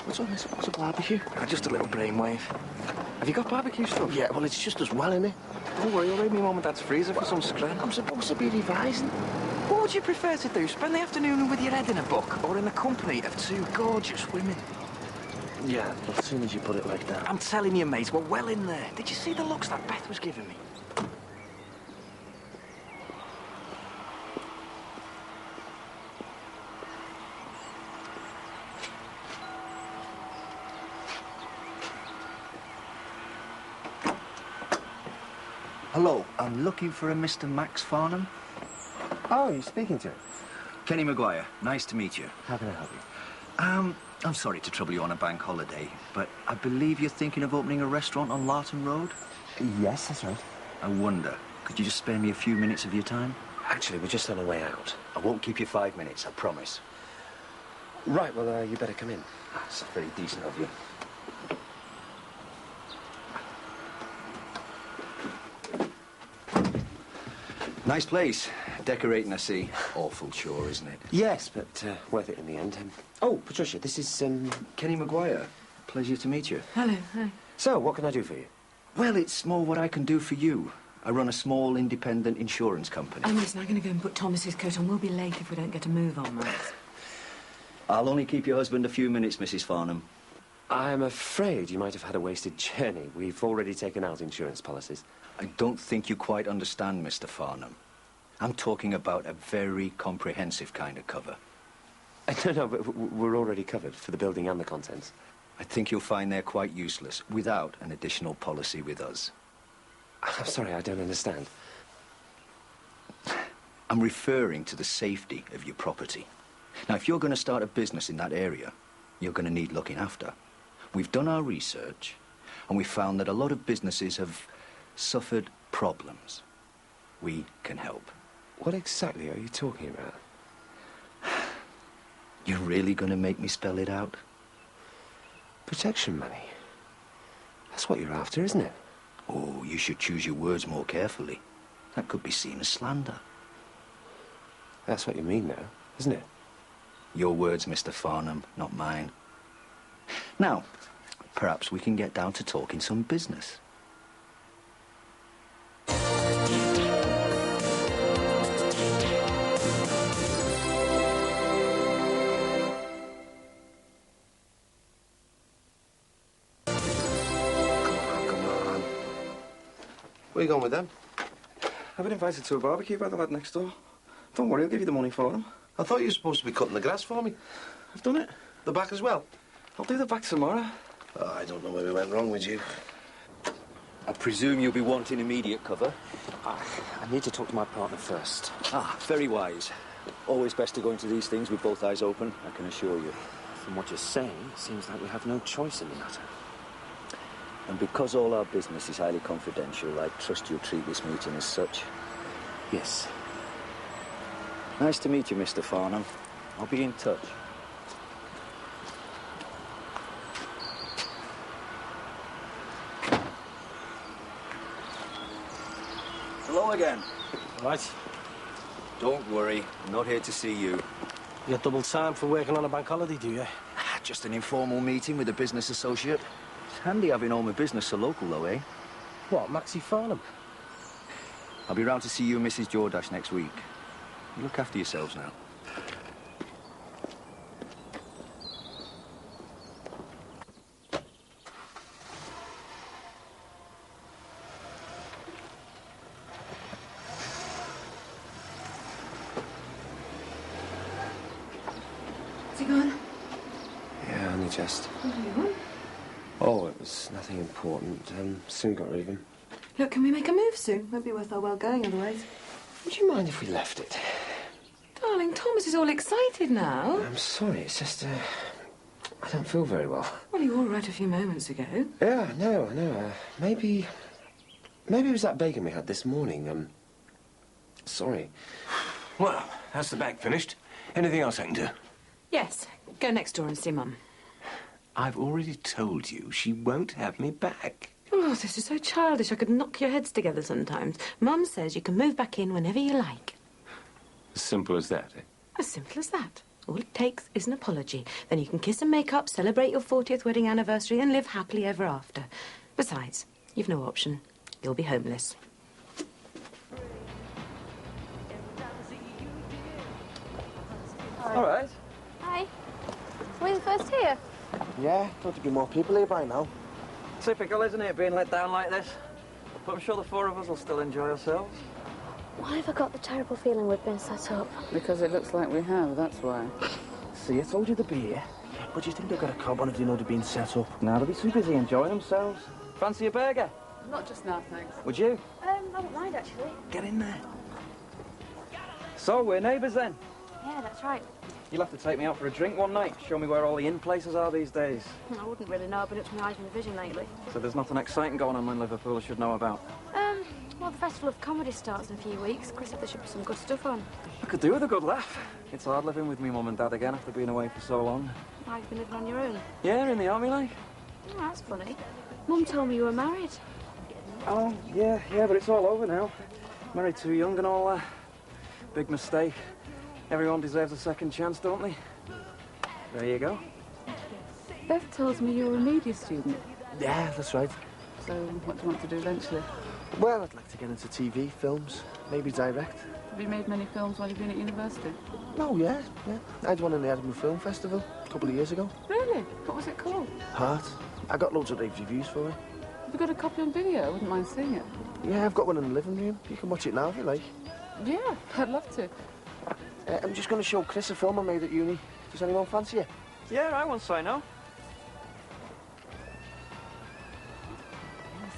What's all this? What's a barbecue? Just a little brainwave. Have you got barbecue stuff? Yeah, well, it's just as well, innit? Don't worry, I'll leave me mum and dad's freezer for some scran. I'm supposed to be revising. What would you prefer to do? Spend the afternoon with your head in a book or in the company of two gorgeous women? Yeah, well, as soon as you put it like that. I'm telling you, mate, we're well in there. Did you see the looks that Beth was giving me? Hello, I'm looking for a Mr. Max Farnham. Oh, you're speaking to him? Kenny Maguire, nice to meet you. How can I help you? I'm sorry to trouble you on a bank holiday, but I believe you're thinking of opening a restaurant on Larton Road? Yes, that's right. I wonder, could you just spare me a few minutes of your time? Actually, we're just on our way out. I won't keep you 5 minutes, I promise. Right, well, you better come in. That's very decent of you. Nice place. Decorating, I see. Awful chore, isn't it? Yes, but worth it in the end. Oh, Patricia, this is, Kenny Maguire. Pleasure to meet you. Hello, hi. So, what can I do for you? Well, it's more what I can do for you. I run a small, independent insurance company. Listen, I'm going to go and put Thomas's coat on. We'll be late if we don't get a move on, Max. I'll only keep your husband a few minutes, Mrs. Farnham. I'm afraid you might have had a wasted journey. We've already taken out insurance policies. I don't think you quite understand, Mr. Farnham. I'm talking about a very comprehensive kind of cover. No, but we're already covered for the building and the contents. I think you'll find they're quite useless without an additional policy with us. I'm sorry, I don't understand. I'm referring to the safety of your property. Now, if you're going to start a business in that area, you're going to need looking after. We've done our research, and we found that a lot of businesses have suffered problems. We can help. What exactly are you talking about? You're really going to make me spell it out? Protection money. That's what you're after, isn't it? Oh, you should choose your words more carefully. That could be seen as slander. That's what you mean, though, isn't it? Your words, Mr. Farnham, not mine. Now, perhaps we can get down to talking some business. Where are you going with them? I've been invited to a barbecue by the lad next door. Don't worry, I'll give you the money for them. I thought you were supposed to be cutting the grass for me. I've done it. The back as well? I'll do the back tomorrow. Oh, I don't know where we went wrong with you. I presume you'll be wanting immediate cover? I need to talk to my partner first. Ah, very wise. Always best to go into these things with both eyes open, I can assure you. From what you're saying, it seems like we have no choice in the matter. And because all our business is highly confidential, I trust you'll treat this meeting as such. Yes. Nice to meet you, Mr. Farnham. I'll be in touch. Hello again. Right. Don't worry, I'm not here to see you. You got double time for working on a bank holiday, do you? Just an informal meeting with a business associate. It's handy having all my business so local, though, eh? What, Maxie Farnham? I'll be round to see you and Mrs. Jordash next week. You look after yourselves now. Is he gone? Yeah, only just. What do you want? Oh, it was nothing important. Soon got rid of him. Look, can we make a move soon? Won't be worth our while going otherwise. Would you mind if we left it? Darling, Thomas is all excited now. I'm sorry, it's just, I don't feel very well. Well, you were all right a few moments ago. Yeah, I know. Maybe it was that bacon we had this morning. Sorry. Well, that's the back finished. Anything else I can do? Yes, go next door and see Mum. I've already told you she won't have me back. Oh, this is so childish. I could knock your heads together sometimes. Mum says you can move back in whenever you like. As simple as that, eh? As simple as that. All it takes is an apology. Then you can kiss and make up, celebrate your 40th wedding anniversary and live happily ever after. Besides, you've no option. You'll be homeless. All right. Hi. Were you the first here? Yeah, thought there'd be more people here by now. Typical, isn't it, being let down like this? But I'm sure the four of us will still enjoy ourselves. Why have I got the terrible feeling we've been set up? Because it looks like we have, that's why. See, I told you they'd be here. But do you think they've got a cob on if you know they've been set up? Now they'll be too busy enjoying themselves. Fancy a burger? Not just now, thanks. Would you? I don't mind, actually. Get in there. So, we're neighbours then? Yeah, that's right. You'll have to take me out for a drink one night. Show me where all the inn places are these days. I wouldn't really know. I've been up to my eyes in the vision lately. So there's nothing exciting going on in Liverpool I should know about? Well, the Festival of Comedy starts in a few weeks. Chris said there should be some good stuff on. I could do with a good laugh. It's hard living with me mum and dad again after being away for so long. Why, you've been living on your own? Yeah, in the army, like. Oh, that's funny. Mum told me you were married. Oh, yeah, but it's all over now. Married too young and all that. Big mistake. Everyone deserves a second chance, don't they? There you go. Beth tells me you're a media student. Yeah, that's right. So what do you want to do eventually? Well, I'd like to get into TV, films, maybe direct. Have you made many films while you've been at university? Oh, yeah. I had one in the Edinburgh Film Festival a couple of years ago. Really? What was it called? Heart. I got loads of rave reviews for it. Have you got a copy on video? I wouldn't mind seeing it. Yeah, I've got one in the living room. You can watch it now if you like. Yeah, I'd love to. I'm just going to show Chris a film I made at uni. Does anyone fancy it? Yeah, I won't say no.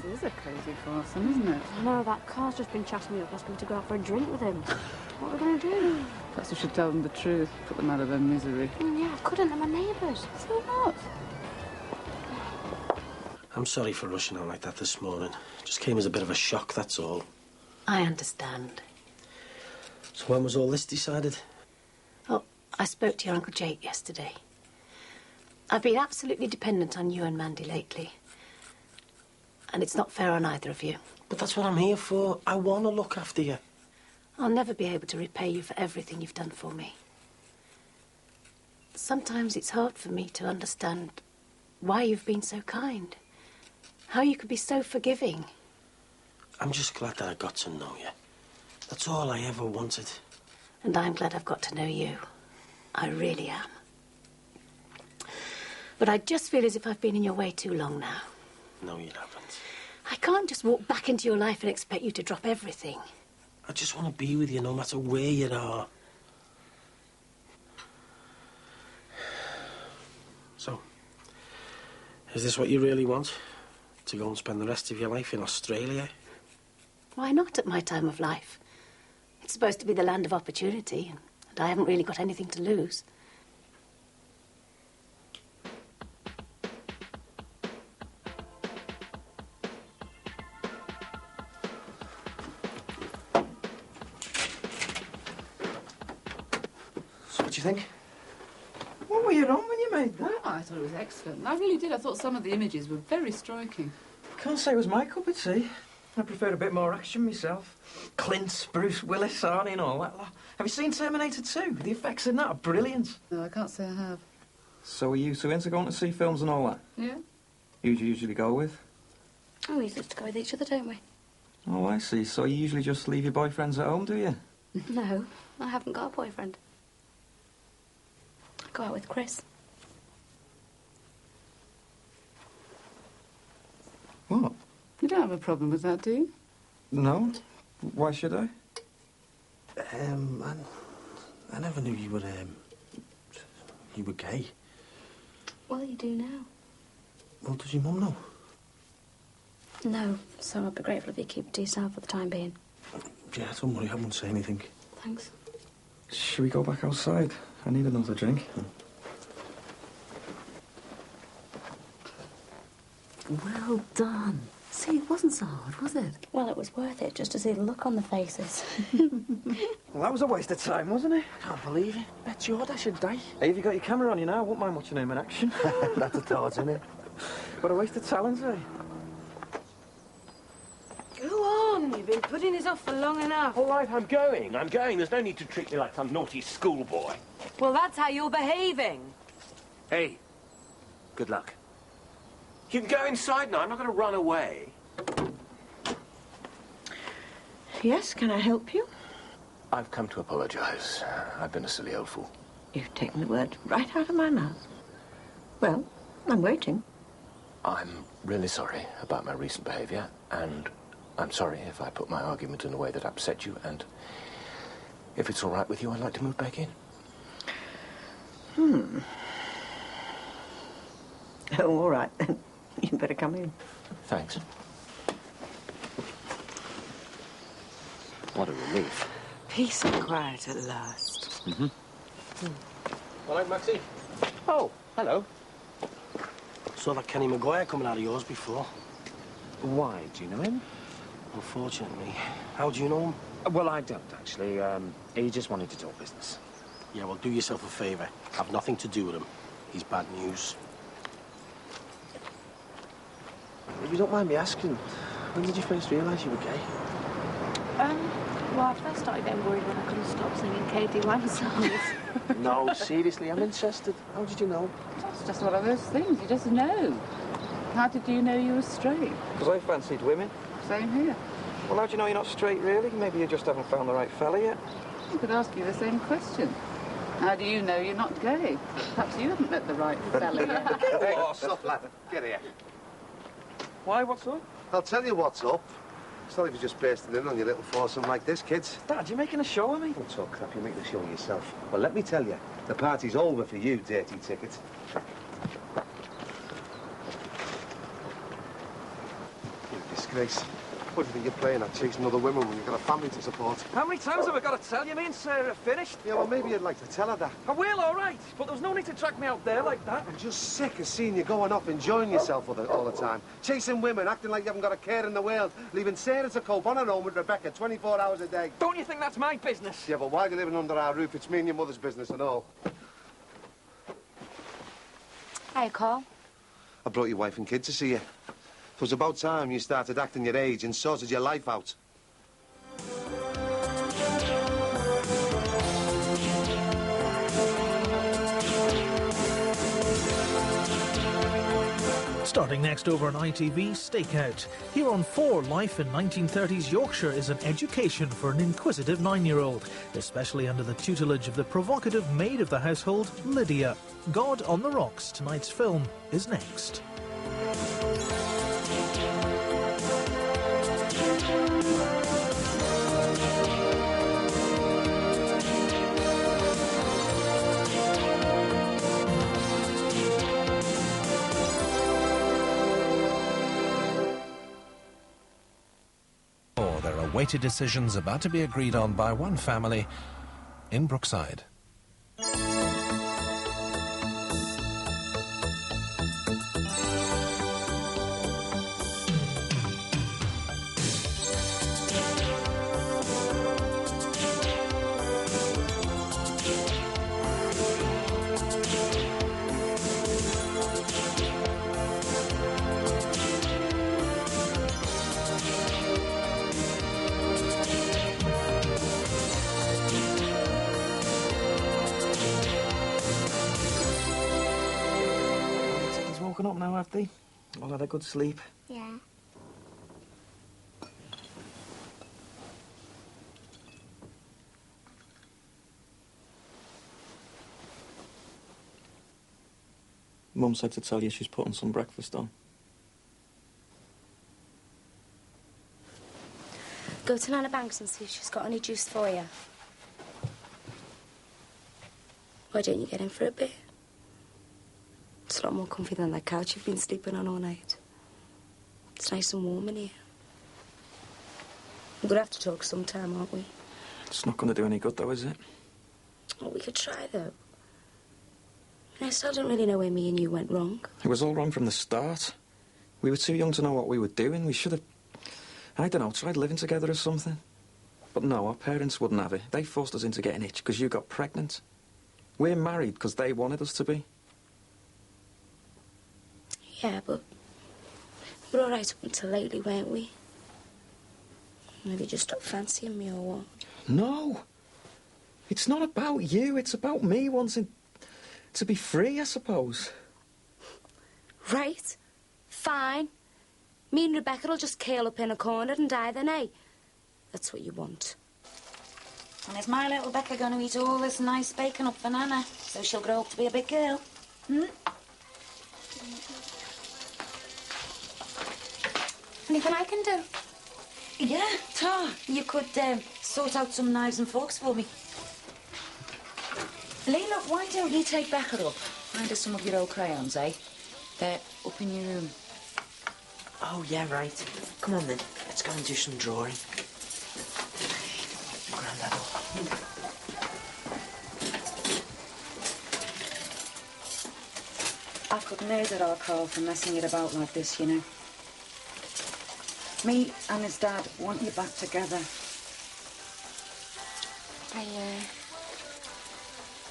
This is a crazy foursome, isn't it? No, that car's just been chatting me up, asking me to go out for a drink with him. What are we going to do? Perhaps we should tell them the truth, put them out of their misery. Yeah, I couldn't. They're my neighbours. So what? I'm sorry for rushing out like that this morning. Just came as a bit of a shock, that's all. I understand. So when was all this decided? Oh, I spoke to your Uncle Jake yesterday. I've been absolutely dependent on you and Mandy lately. And it's not fair on either of you. But that's what I'm here for. I want to look after you. I'll never be able to repay you for everything you've done for me. Sometimes it's hard for me to understand why you've been so kind. How you could be so forgiving. I'm just glad that I got to know you. That's all I ever wanted. And I'm glad I've got to know you. I really am. But I just feel as if I've been in your way too long now. No, you haven't. I can't just walk back into your life and expect you to drop everything. I just want to be with you no matter where you are. So, is this what you really want? To go and spend the rest of your life in Australia? Why not at my time of life? It's supposed to be the land of opportunity, and I haven't really got anything to lose. So what do you think? What were you on when you made that? Oh, I thought it was excellent. I really did. I thought some of the images were very striking. Can't say it was my cup of tea. I prefer a bit more action myself. Clint, Bruce Willis, Arnie and all that lot. Have you seen Terminator 2? The effects in that are brilliant. No, I can't say I have. So are you two into going to see films and all that? Yeah? Who do you usually go with? Oh, we used to go with each other, don't we? Oh, I see. So you usually just leave your boyfriends at home, do you? No, I haven't got a boyfriend. I go out with Chris. What? You don't have a problem with that, do you? No. Why should I? I never knew you were gay. Well, you do now. Well, does your mum know? No, so I'd be grateful if you keep it to yourself for the time being. Yeah, don't worry, I won't say anything. Thanks. Should we go back outside? I need another drink. Well done. See, it wasn't so hard, was it? Well, it was worth it just to see the look on the faces. Well, that was a waste of time, wasn't it? I can't believe it. That's your dash of day. Hey, have you got your camera on you now? I wouldn't mind watching him in action. That's a thought, isn't it? What a waste of talent, eh? Go on, you've been putting this off for long enough. All right, I'm going. There's no need to treat me like some naughty schoolboy. Well, that's how you're behaving. Hey, good luck. You can go inside now. I'm not going to run away. Yes, can I help you? I've come to apologise. I've been a silly old fool. You've taken the words right out of my mouth. Well, I'm waiting. I'm really sorry about my recent behaviour, and I'm sorry if I put my argument in a way that upset you, and if it's all right with you, I'd like to move back in. Oh, all right, then. You better come in. Thanks. What a relief. Peace and quiet at last. Mm-hmm. All right, Maxie? Oh, hello. Saw that Kenny Maguire coming out of yours before. Why? Do you know him? Unfortunately. How do you know him? Well, I don't, actually. He just wanted to talk business. Yeah, well, do yourself a favour. Have nothing to do with him. He's bad news. If you don't mind me asking, when did you first realise you were gay? Well, I first started getting worried when I couldn't stop singing Katie Wang songs. No, seriously, I'm interested. How did you know? That's just one of those things. You just know. How did you know you were straight? Because I fancied women. Same here. Well, how do you know you're not straight, really? Maybe you just haven't found the right fella yet. I could ask you the same question. How do you know you're not gay? Perhaps you haven't met the right fella yet. Hey, oh, stop, lad. Get here. Why, what's up? I'll tell you what's up. It's not if you're just bursting in on your little foursome like this, kids. Dad, you're making a show of me? Don't talk crap, you make the show yourself. Well, let me tell you, the party's over for you, dirty ticket. You disgrace. What do you think you're playing at, chasing other women when you've got a family to support? How many times have I got to tell you? Me and Sarah are finished. Yeah, well, maybe you'd like to tell her that. I will, all right. But there was no need to track me out there like that. I'm just sick of seeing you going off, enjoying yourself all the time. Chasing women, acting like you haven't got a care in the world, leaving Sarah to cope on her own with Rebecca 24 hours a day. Don't you think that's my business? Yeah, but while you're living under our roof, it's me and your mother's business and all. Hey, Carl. I brought your wife and kid to see you. It was about time you started acting your age and sorted your life out. Starting next over on ITV, Stakeout. Here on 4, life in 1930s Yorkshire is an education for an inquisitive 9-year-old, especially under the tutelage of the provocative maid of the household, Lydia. God on the Rocks, tonight's film, is next. There are weighty decisions about to be agreed on by one family in Brookside. Woken up now, have they? All had a good sleep. Yeah. Mum said to tell you she's putting some breakfast on. Go to Nana Banks and see if she's got any juice for you. Why don't you get in for a bit? It's a lot more comfy than that couch you've been sleeping on all night. It's nice and warm in here. We're gonna have to talk sometime, aren't we? It's not going to do any good, though, is it? Well, we could try, though. I still don't really know where me and you went wrong. It was all wrong from the start. We were too young to know what we were doing. We should have, I don't know, tried living together or something. But no, our parents wouldn't have it. They forced us into getting hitched because you got pregnant. We're married because they wanted us to be. Yeah, but we're all right up until lately, weren't we? Maybe just stopped fancying me or what? No. It's not about you. It's about me wanting to be free, I suppose. Right. Fine. Me and Rebecca will just curl up in a corner and die then, eh? That's what you want. And is my little Becca going to eat all this nice bacon up for Nana, so she'll grow up to be a big girl? Hmm? Anything I can do? Yeah, Tar, you could sort out some knives and forks for me. Leila, why don't you take Becca up? Find her some of your old crayons, eh? They're up in your room. Oh, yeah, right. Come on, then. Let's go and do some drawing. Grandad. I could murder our Carl for messing it about like this, you know. Me and his dad want you back together.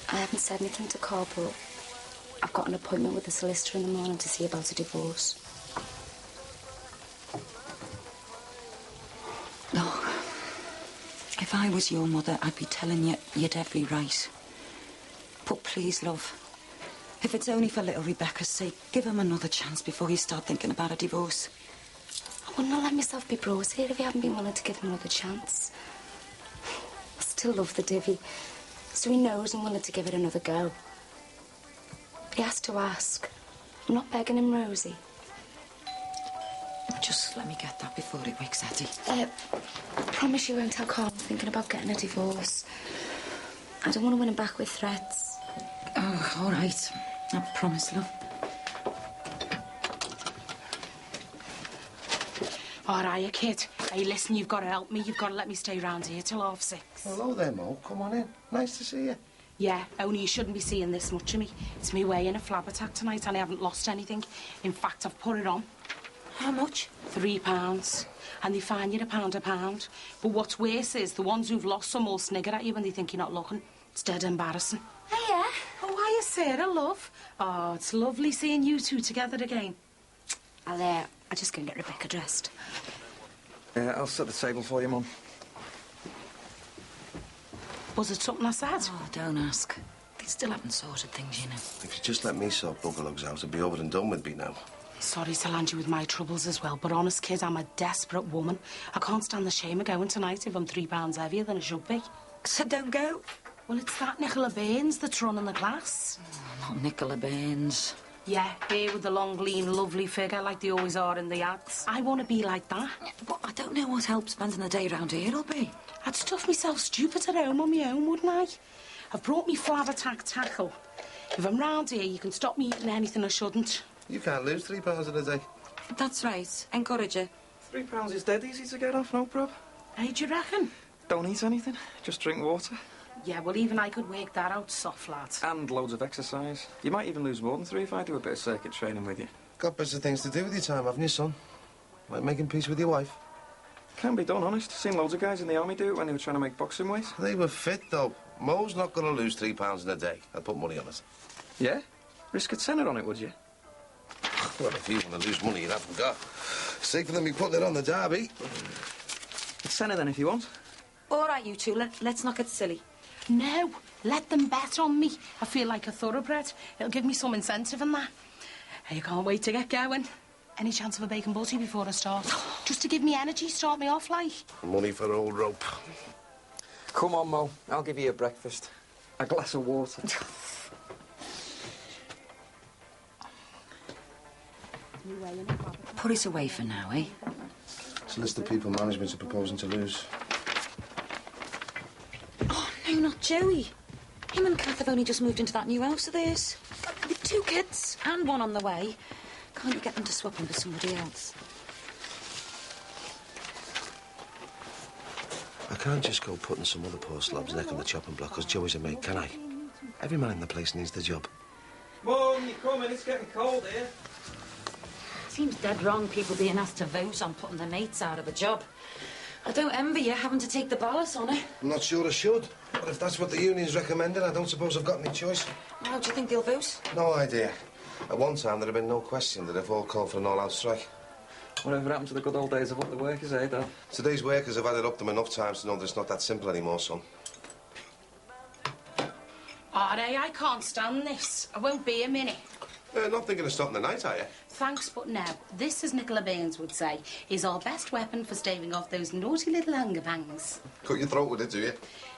I haven't said anything to Carl, but I've got an appointment with the solicitor in the morning to see about a divorce. Look, if I was your mother, I'd be telling you you'd every right. But please, love, if it's only for little Rebecca's sake, give him another chance before you start thinking about a divorce. I wouldn't have let myself be brought here if you hadn't been willing to give him another chance. I still love the divvy, so he knows I'm willing to give it another go. But he has to ask. I'm not begging him, Rosie. Just let me get that before it wakes Eddie. I promise you won't tell Carl I'm thinking about getting a divorce. I don't want to win him back with threats. Oh, all right. I promise, love. All right, you kid. Hey, listen, you've got to help me. You've got to let me stay round here till 6:30. Hello there, Mo. Come on in. Nice to see you. Yeah, only you shouldn't be seeing this much of me. It's me way in a flab attack tonight and I haven't lost anything. In fact, I've put it on. How much? £3. And they fine you £1 a pound. But what's worse is the ones who've lost some will snigger at you when they think you're not looking. It's dead embarrassing. Hiya. Oh, hiya, Sarah, love. Oh, it's lovely seeing you two together again. I'll just go and get Rebecca dressed. I'll set the table for you, Mum. Was it something I said? Oh, don't ask. They still haven't sorted things, you know. If you just let me sort Bugalug's out, it'd be over and done with me now. Sorry to land you with my troubles as well, but honest, kid, I'm a desperate woman. I can't stand the shame of going tonight if I'm £3 heavier than I should be. So don't go. Well, it's that Nicola Baines that's running the class. Oh, not Nicola Baines. Yeah, here with the long, lean, lovely figure like they always are in the ads. I want to be like that. But I don't know what help spending the day round here will be. I'd stuff myself stupid at home on my own, wouldn't I? I've brought me flab attack tackle. If I'm round here, you can stop me eating anything I shouldn't. You can't lose £3 in a day. That's right. Encourage her. £3 is dead easy to get off, no prob. Hey, do you reckon? Don't eat anything, just drink water. Yeah, well, even I could work that out, soft lad. And loads of exercise. You might even lose more than 3 if I do a bit of circuit training with you. Got better things to do with your time, haven't you, son? Like making peace with your wife. Can be done, honest. Seen loads of guys in the army do it when they were trying to make boxing weight. They were fit, though. Mo's not going to lose £3 in a day. I'd put money on it. Yeah? Risk a tenner on it, would you? Well, if you want to lose money, you haven't got. Safer than me putting it on the derby. It's tenner then, if you want. All right, you two, let's not get silly. No, let them bet on me. I feel like a thoroughbred. It'll give me some incentive in that. I can't wait to get going. Any chance of a bacon butty before I start? Just to give me energy, start me off like. Money for old rope. Come on, Mo. I'll give you a breakfast. A glass of water. Put it away for now, eh? It's a list of people managements are proposing to lose. Oh, no, not Joey. Him and Kath have only just moved into that new house of theirs. With 2 kids and one on the way. Can't you get them to swap him for somebody else? I can't just go putting some other poor slob's neck on the chopping block because Joey's a mate, can I? Every man in the place needs the job. Mum, you coming? It's getting cold here. Seems dead wrong people being asked to vote on putting their mates out of a job. I don't envy you having to take the ballot on it. I'm not sure I should. But if that's what the union's recommending, I don't suppose I've got any choice. How do you think they'll vote? No idea. At one time, there'd have been no question that if all called for an all-out strike. Whatever happened to the good old days of what the workers, eh, Dad? Today's workers have added up them enough times to know that it's not that simple anymore, son. All right, I can't stand this. I won't be a minute. Not thinking of stopping the night, are you? Thanks, but no. This, as Nicola Baines would say, is our best weapon for staving off those naughty little hunger pangs. Cut your throat with it, do you?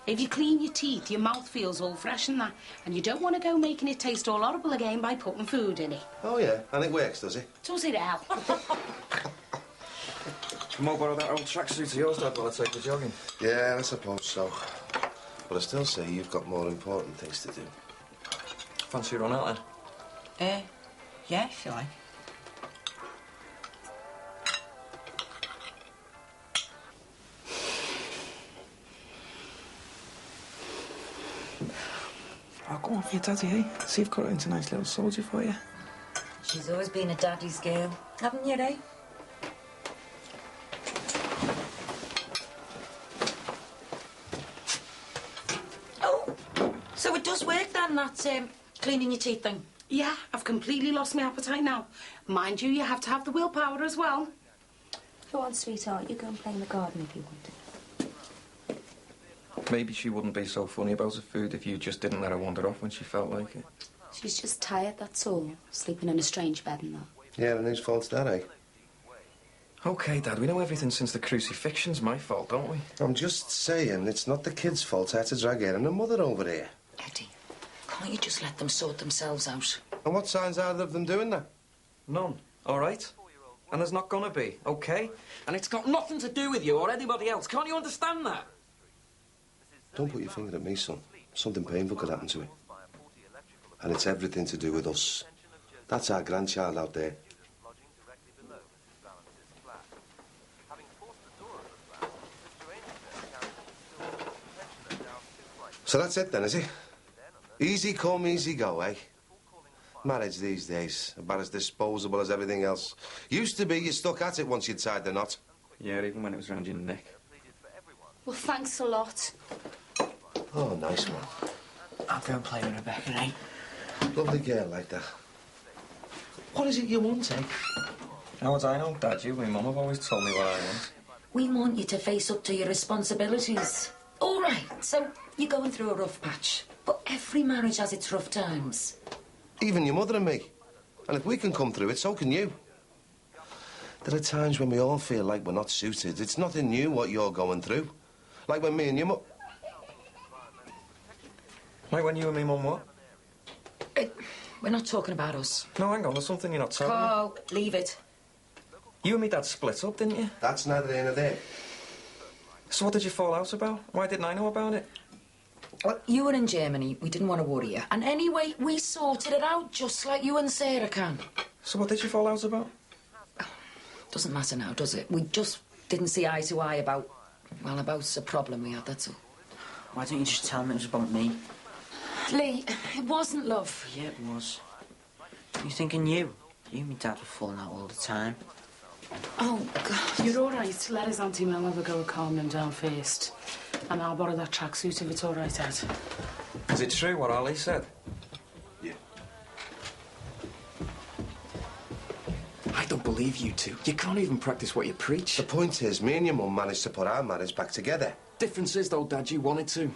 If you clean your teeth, your mouth feels all fresh and that, and you don't want to go making it taste all horrible again by putting food in it. Oh, yeah. And it works, does it? Does it, Al? Come on, borrow that old tracksuit of yours, Dad, while I take the jogging. Yeah, I suppose so. But I still say you've got more important things to do. Fancy a run out, then? Yeah, if you like. Oh, go on for your daddy, eh? See, I've cut her into a nice little soldier for you. She's always been a daddy's girl, haven't you, eh? Oh, so it does work then, that cleaning your teeth thing? Yeah, I've completely lost my appetite now. Mind you, you have to have the willpower as well. Go on, sweetheart. You go and play in the garden if you want to. Maybe she wouldn't be so funny about her food if you just didn't let her wander off when she felt like it. She's just tired, that's all. Sleeping in a strange bed and that. Yeah, and whose fault's that, eh? OK, Dad, we know everything since the crucifixion's my fault, don't we? I'm just saying, it's not the kids' fault I had to drag in and the mother over here. Eddie, can't you just let them sort themselves out? And what signs are there of them doing that? None. All right? And there's not gonna be, OK? And it's got nothing to do with you or anybody else. Can't you understand that? Don't put your finger at me, son. Something painful could happen to him. And it's everything to do with us. That's our grandchild out there. So that's it then, is it? Easy come, easy go, eh? Marriage these days, about as disposable as everything else. Used to be, you stuck at it once you'd tied the knot. Yeah, even when it was round your neck. Well, thanks a lot. Oh, nice one. I'll go and play with Rebecca, eh? Lovely girl like that. What is it you want, eh? How would I know, Dad? You and my Mum have always told me what I want. We want you to face up to your responsibilities. All right, so you're going through a rough patch. But every marriage has its rough times. Even your mother and me. And if we can come through it, so can you. There are times when we all feel like we're not suited. It's nothing new what you're going through. Like when me and your mum... Like when you and me Mum what? We're not talking about us. No, hang on, there's something you're not telling me. Carl, leave it. You and me Dad split up, didn't you? That's neither here nor there. So what did you fall out about? Why didn't I know about it? Well, you were in Germany. We didn't want to worry you. And anyway, we sorted it out just like you and Sarah can. So what did you fall out about? Doesn't matter now, does it? We just didn't see eye to eye about, well, about a problem we had, that's all. Why don't you just tell them it was about me? Lee, it wasn't love. Yeah, it was. You're thinking you and me Dad were falling out all the time. Oh, God. You're all right. Let his Auntie Mel have a go at calming him down first. And I'll borrow that tracksuit if it's all right, Ed. Is it true what Ali said? Yeah. I don't believe you two. You can't even practice what you preach. The point is, me and your mum managed to put our marriage back together. Difference is, though, Dad, you wanted to.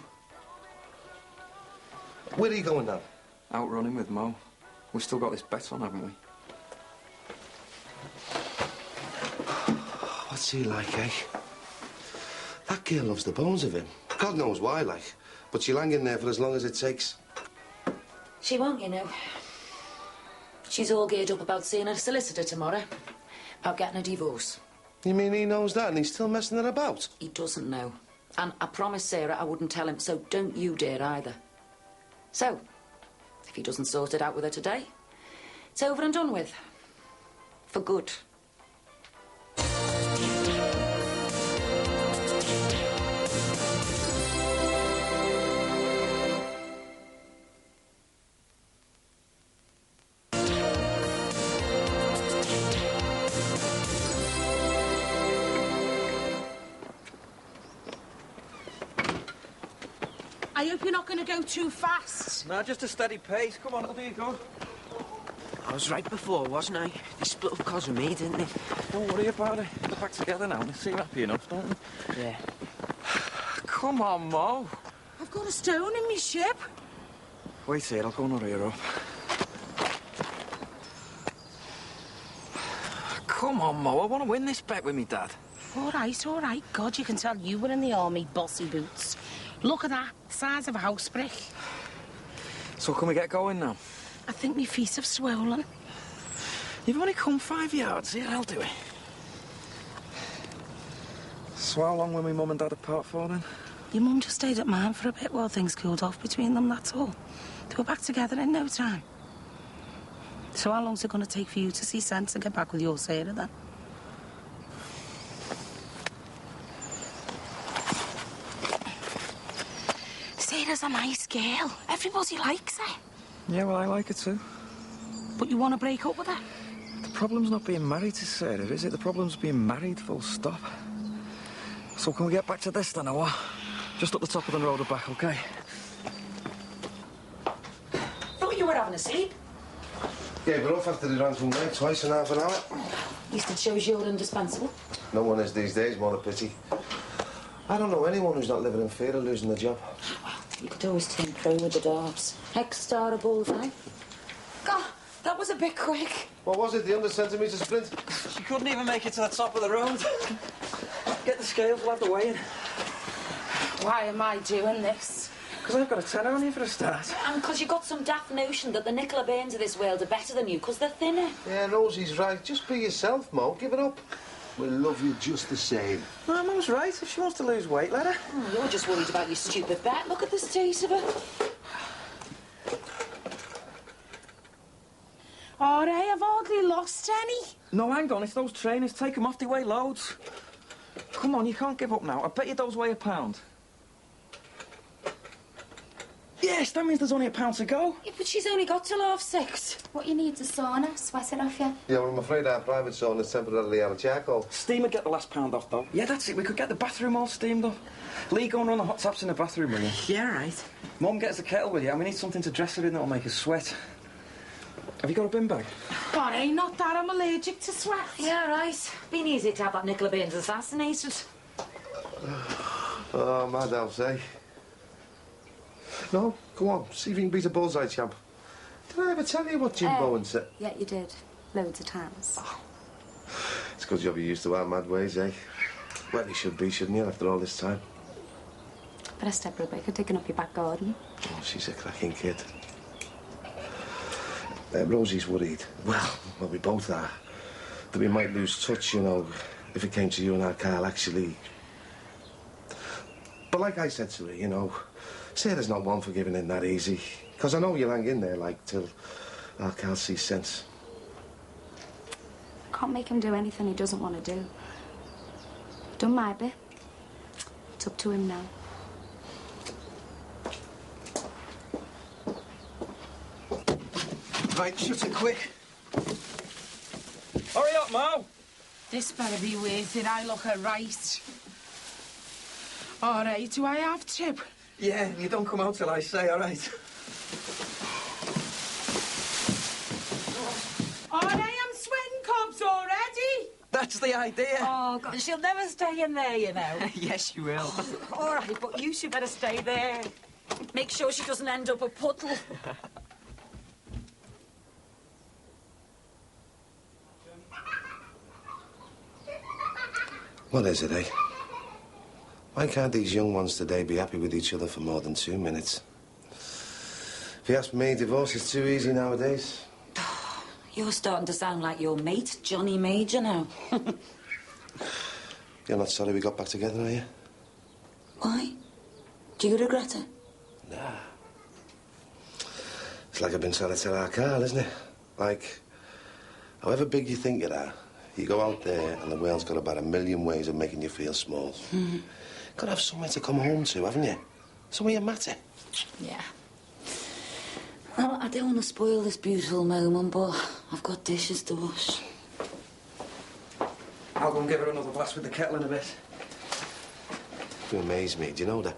Where are you going now? Out running with Mo. We've still got this bet on, haven't we? What's he like, eh? That girl loves the bones of him. God knows why, like. But she'll hang in there for as long as it takes. She won't, you know. She's all geared up about seeing a solicitor tomorrow. About getting a divorce. You mean he knows that and he's still messing her about? He doesn't know. And I promised Sarah I wouldn't tell him, so don't you dare either. So, if he doesn't sort it out with her today, it's over and done with. For good. I hope you're not going to go too fast. No, just a steady pace. Come on, it'll do you good. I was right before, wasn't I? They split up because of me, didn't they? Don't worry about it. They're back together now. They seem happy enough, don't they? Yeah. Come on, Mo. I've got a stone in my ship. Wait here, I'll go and hurry her up. Come on, Mo, I want to win this bet with me dad. All right. God, you can tell you were in the army, bossy boots. Look at that, size of a house brick. So can we get going now? I think my feet have swollen. You've only come 5 yards. Here, I'll do it. So how long were my mum and dad apart for, then? Your mum just stayed at mine for a bit while things cooled off between them, that's all. They were back together in no time. So how long's it going to take for you to see sense and get back with your Sarah, then? Sarah's a nice girl. Everybody likes her. Yeah, well, I like her too. But you want to break up with her? The problem's not being married to Sarah, is it? The problem's being married, full stop. So can we get back to this then, or what? Just up the top of the road and back, OK? Thought you were having a sleep. Yeah, we're off after the run from work twice in half an hour. At least it shows you're indispensable. No one is these days, more a pity. I don't know anyone who's not living in fear of losing their job. You could always turn pro with the darts. Ex-star of bullseye. God, that was a bit quick. What was it, the 100-centimetre sprint? She couldn't even make it to the top of the road. Get the scales, we'll have to weigh in. Why am I doing this? Because I've got a tenner on you for a start. And because you've got some daft notion that the Nicola Bairns of this world are better than you because they're thinner. Yeah, Rosie's right. Just be yourself, Mo. Give it up. We'll love you just the same. No, Mum's right. If she wants to lose weight, let her. Oh, you're just worried about your stupid bet. Look at the state of her. All right, I've hardly lost any. No, hang on. It's those trainers. Take them off. They weigh loads. Come on, you can't give up now. I bet you those weigh a pound. Yes, that means there's only a pound to go. Yeah, but she's only got till 6:30. What you need's a sauna, sweat it off you. Yeah, well, I'm afraid our private sauna's temporarily out of charcoal. Steam would get the last pound off, though. Yeah, that's it. We could get the bathroom all steamed up. Lee, go and run the hot taps in the bathroom, will you? Yeah, right. Mum, get us a kettle, will you? And we need something to dress her in that'll make us sweat. Have you got a bin bag? All right, not that. I'm allergic to sweat. Yeah, right. Been easy to have that Nicola Bairns assassinated. Oh, madhouse, eh? No, go on. See if you can beat a bullseye champ. Did I ever tell you what Jim Bowen said? Yeah, you did. Loads of times. It's a good job you're used to our mad ways, eh? Well, you should be, shouldn't you, after all this time? Better step Rebecca digging up your back garden. Oh, she's a cracking kid. Rosie's worried. Well, we both are. That we might lose touch, you know, if it came to you and our Carl, actually. But like I said to her, you know, Sarah's not one for giving in that easy. Because I know you'll hang in there, like, till our Carl sees sense. Can't make him do anything he doesn't want to do. Done my bit. It's up to him now. Right, shut it quick. Hurry up, Mo. This better be worth it. I look right. All right, do I have to? Yeah, you don't come out till I say, all right. All right, I'm sweating cobs already. That's the idea. Oh, God, she'll never stay in there, you know. Yes, you will. All right, but you should better stay there. Make sure she doesn't end up a puddle. What is it, eh? Why can't these young ones today be happy with each other for more than 2 minutes? If you ask me, divorce is too easy nowadays. You're starting to sound like your mate, Johnny Major, now. You're not sorry we got back together, are you? Why? Do you regret it? Nah. It's like I've been trying to tell our Carl, isn't it? Like, however big you think you are, you go out there and the world's got about 1 million ways of making you feel small. Mm. Got to have somewhere to come home to, haven't you? Somewhere you matter. Yeah. Well, I don't want to spoil this beautiful moment, but I've got dishes to wash. I'll go and give her another glass with the kettle in a bit. You amaze me, do you know that?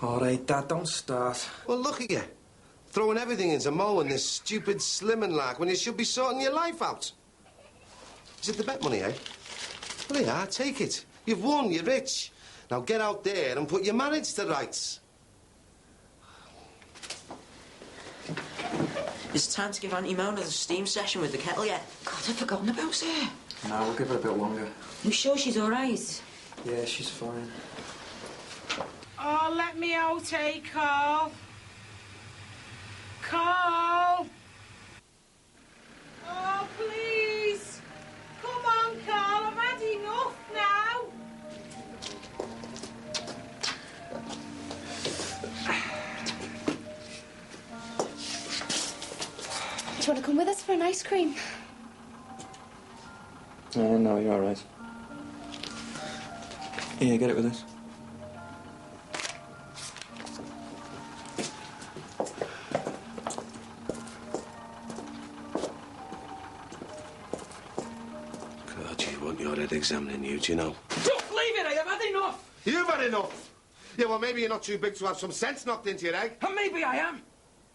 All right, Dad, don't start. Well, look at you. Throwing everything into Mo and this stupid slimming lark when you should be sorting your life out. Is it the bet money, eh? Well, yeah, take it. You've won, you're rich. Now get out there and put your marriage to rights. It's time to give Auntie Mona the steam session with the kettle yet. God, I've forgotten about her. No, we'll give her a bit longer. You sure she's all right? Yeah, she's fine. Oh, let me out, eh, Carl? Carl! Oh, please! Come on, Carl, I've had enough now! Do you want to come with us for an ice cream? Oh, no, you're all right. Here, get it with us. God, you want your head examining you, do you know? Just leave it, I've had enough! You've had enough! Yeah, well, maybe you're not too big to have some sense knocked into your egg. And maybe I am.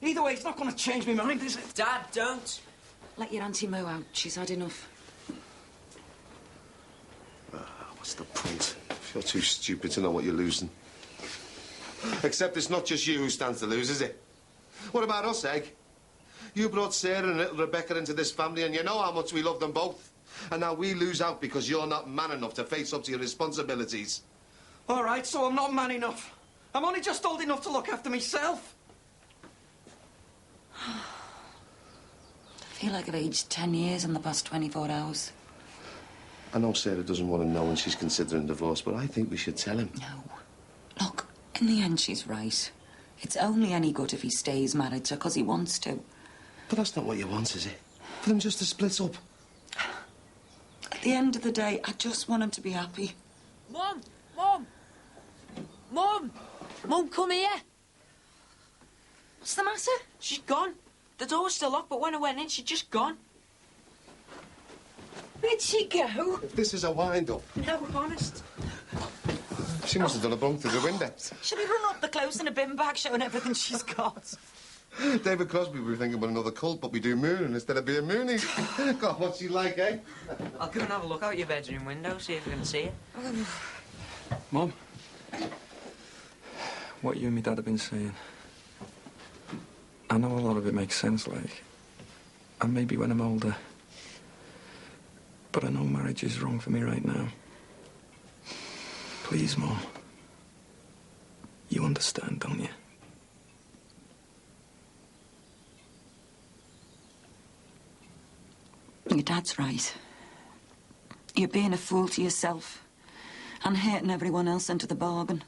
Either way, it's not going to change my mind, is it? Dad, don't. Let your Auntie Mo out. She's had enough. What's the point? You're too stupid to know what you're losing. Except it's not just you who stands to lose, is it? What about us, Egg? You brought Sarah and little Rebecca into this family, and you know how much we love them both. And now we lose out because you're not man enough to face up to your responsibilities. All right, so I'm not man enough. I'm only just old enough to look after myself. I feel like I've aged 10 years in the past 24 hours. I know Sarah doesn't want to know and she's considering divorce, but I think we should tell him. No. Look, in the end, she's right. It's only any good if he stays married to her because he wants to. But that's not what you want, is it? For them just to split up. At the end of the day, I just want him to be happy. Mum! Mum! Mum! Mum, come here. What's the matter? She's gone. The door's still locked, but when I went in, she'd just gone. Where'd she go? If this is a wind-up. No, honest. She must have done a bunk through the window. She'll be running up the clothes in a bin bag showing everything she's got. David Crosby, we were thinking about another cult, but we do mooning instead of being moonies. God, what's she like, eh? I'll go and have a look out your bedroom window, see if we can see her. Mum, what you and me Dad have been saying, I know a lot of it makes sense, like, and maybe when I'm older, but I know marriage is wrong for me right now. Please, Mum, you understand, don't you? Your dad's right. You're being a fool to yourself and hurting everyone else into the bargain.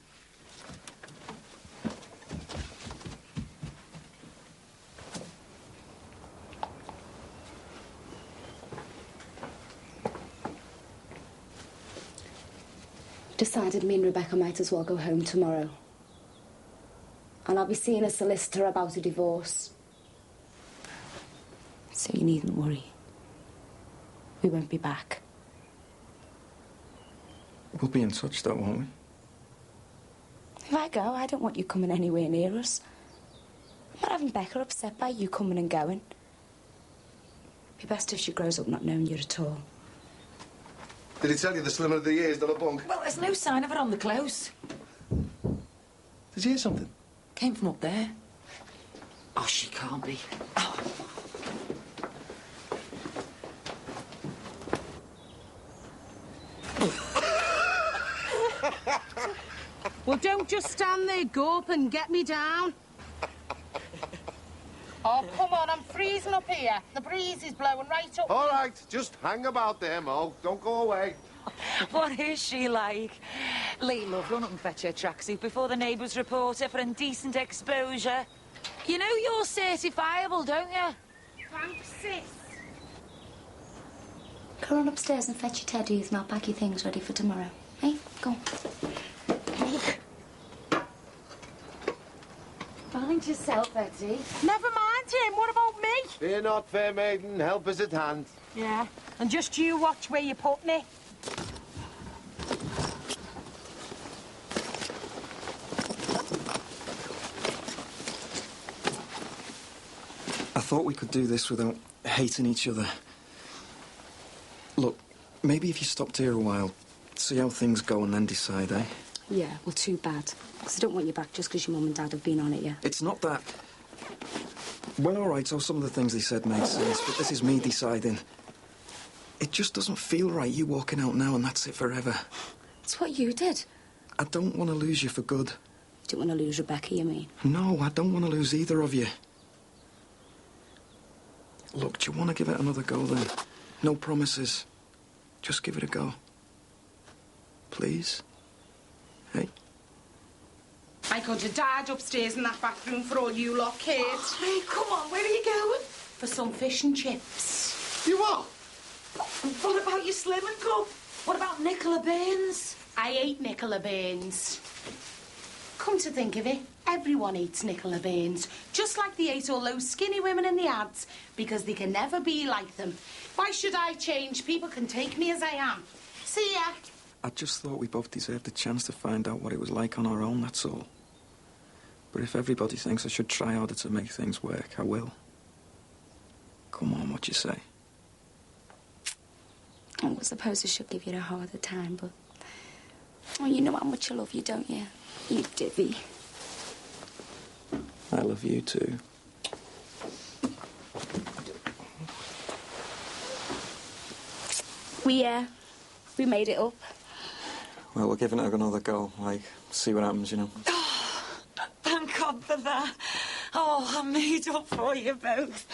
Decided me and Rebecca might as well go home tomorrow. And I'll be seeing a solicitor about a divorce. So you needn't worry. We won't be back. We'll be in touch, though, won't we? If I go, I don't want you coming anywhere near us. I'm not having Becca upset by you coming and going. It'd be best if she grows up not knowing you at all. Did he tell you the slimmer of the year is done a bunk? Well, there's no sign of it on the close. Did you hear something? Came from up there. Oh, she can't be. Oh. Well, don't just stand there, go up and get me down. Oh, come on, I'm freezing up here. The breeze is blowing right up. All right, just hang about there, Mo. Don't go away. What is she like? Lee, love, run up and fetch her tracksuit before the neighbours report her for indecent exposure. You know you're certifiable, don't you? Thanks, sis. Go on upstairs and fetch your teddies and I'll pack your things ready for tomorrow. Hey, go on. Mind yourself, Eddie. Never mind him. What about me? Fear not, fair maiden. Help is at hand. Yeah, and just you watch where you put me. I thought we could do this without hating each other. Look, maybe if you stopped here a while, see how things go and then decide, eh? Yeah, well, too bad. Because I don't want you back just because your mum and dad have been on it, yeah? It's not that. Well, all right, so some of the things they said made sense, but this is me deciding. It just doesn't feel right, you walking out now and that's it forever. It's what you did. I don't want to lose you for good. You don't want to lose Rebecca, you mean? No, I don't want to lose either of you. Look, do you want to give it another go then? No promises. Just give it a go. Please? Hey? I could have died upstairs in that bathroom for all you lot cared. Oh, hey, come on, where are you going? For some fish and chips. You what? What about your Slimming Cup? What about Nicola Baines? I ate Nicola Baines. Come to think of it, everyone eats Nicola Baines, just like they ate all those skinny women in the ads, because they can never be like them. Why should I change? People can take me as I am. See ya. I just thought we both deserved a chance to find out what it was like on our own, that's all. But if everybody thinks I should try harder to make things work, I will. Come on, what you say? I suppose I should give you a harder time, but... Oh, you know how much I love you, don't you? You divvy. I love you too. We made it up. Well, we're giving it another go, like, see what happens, you know. Oh, thank God for that. Oh, I made up for you both.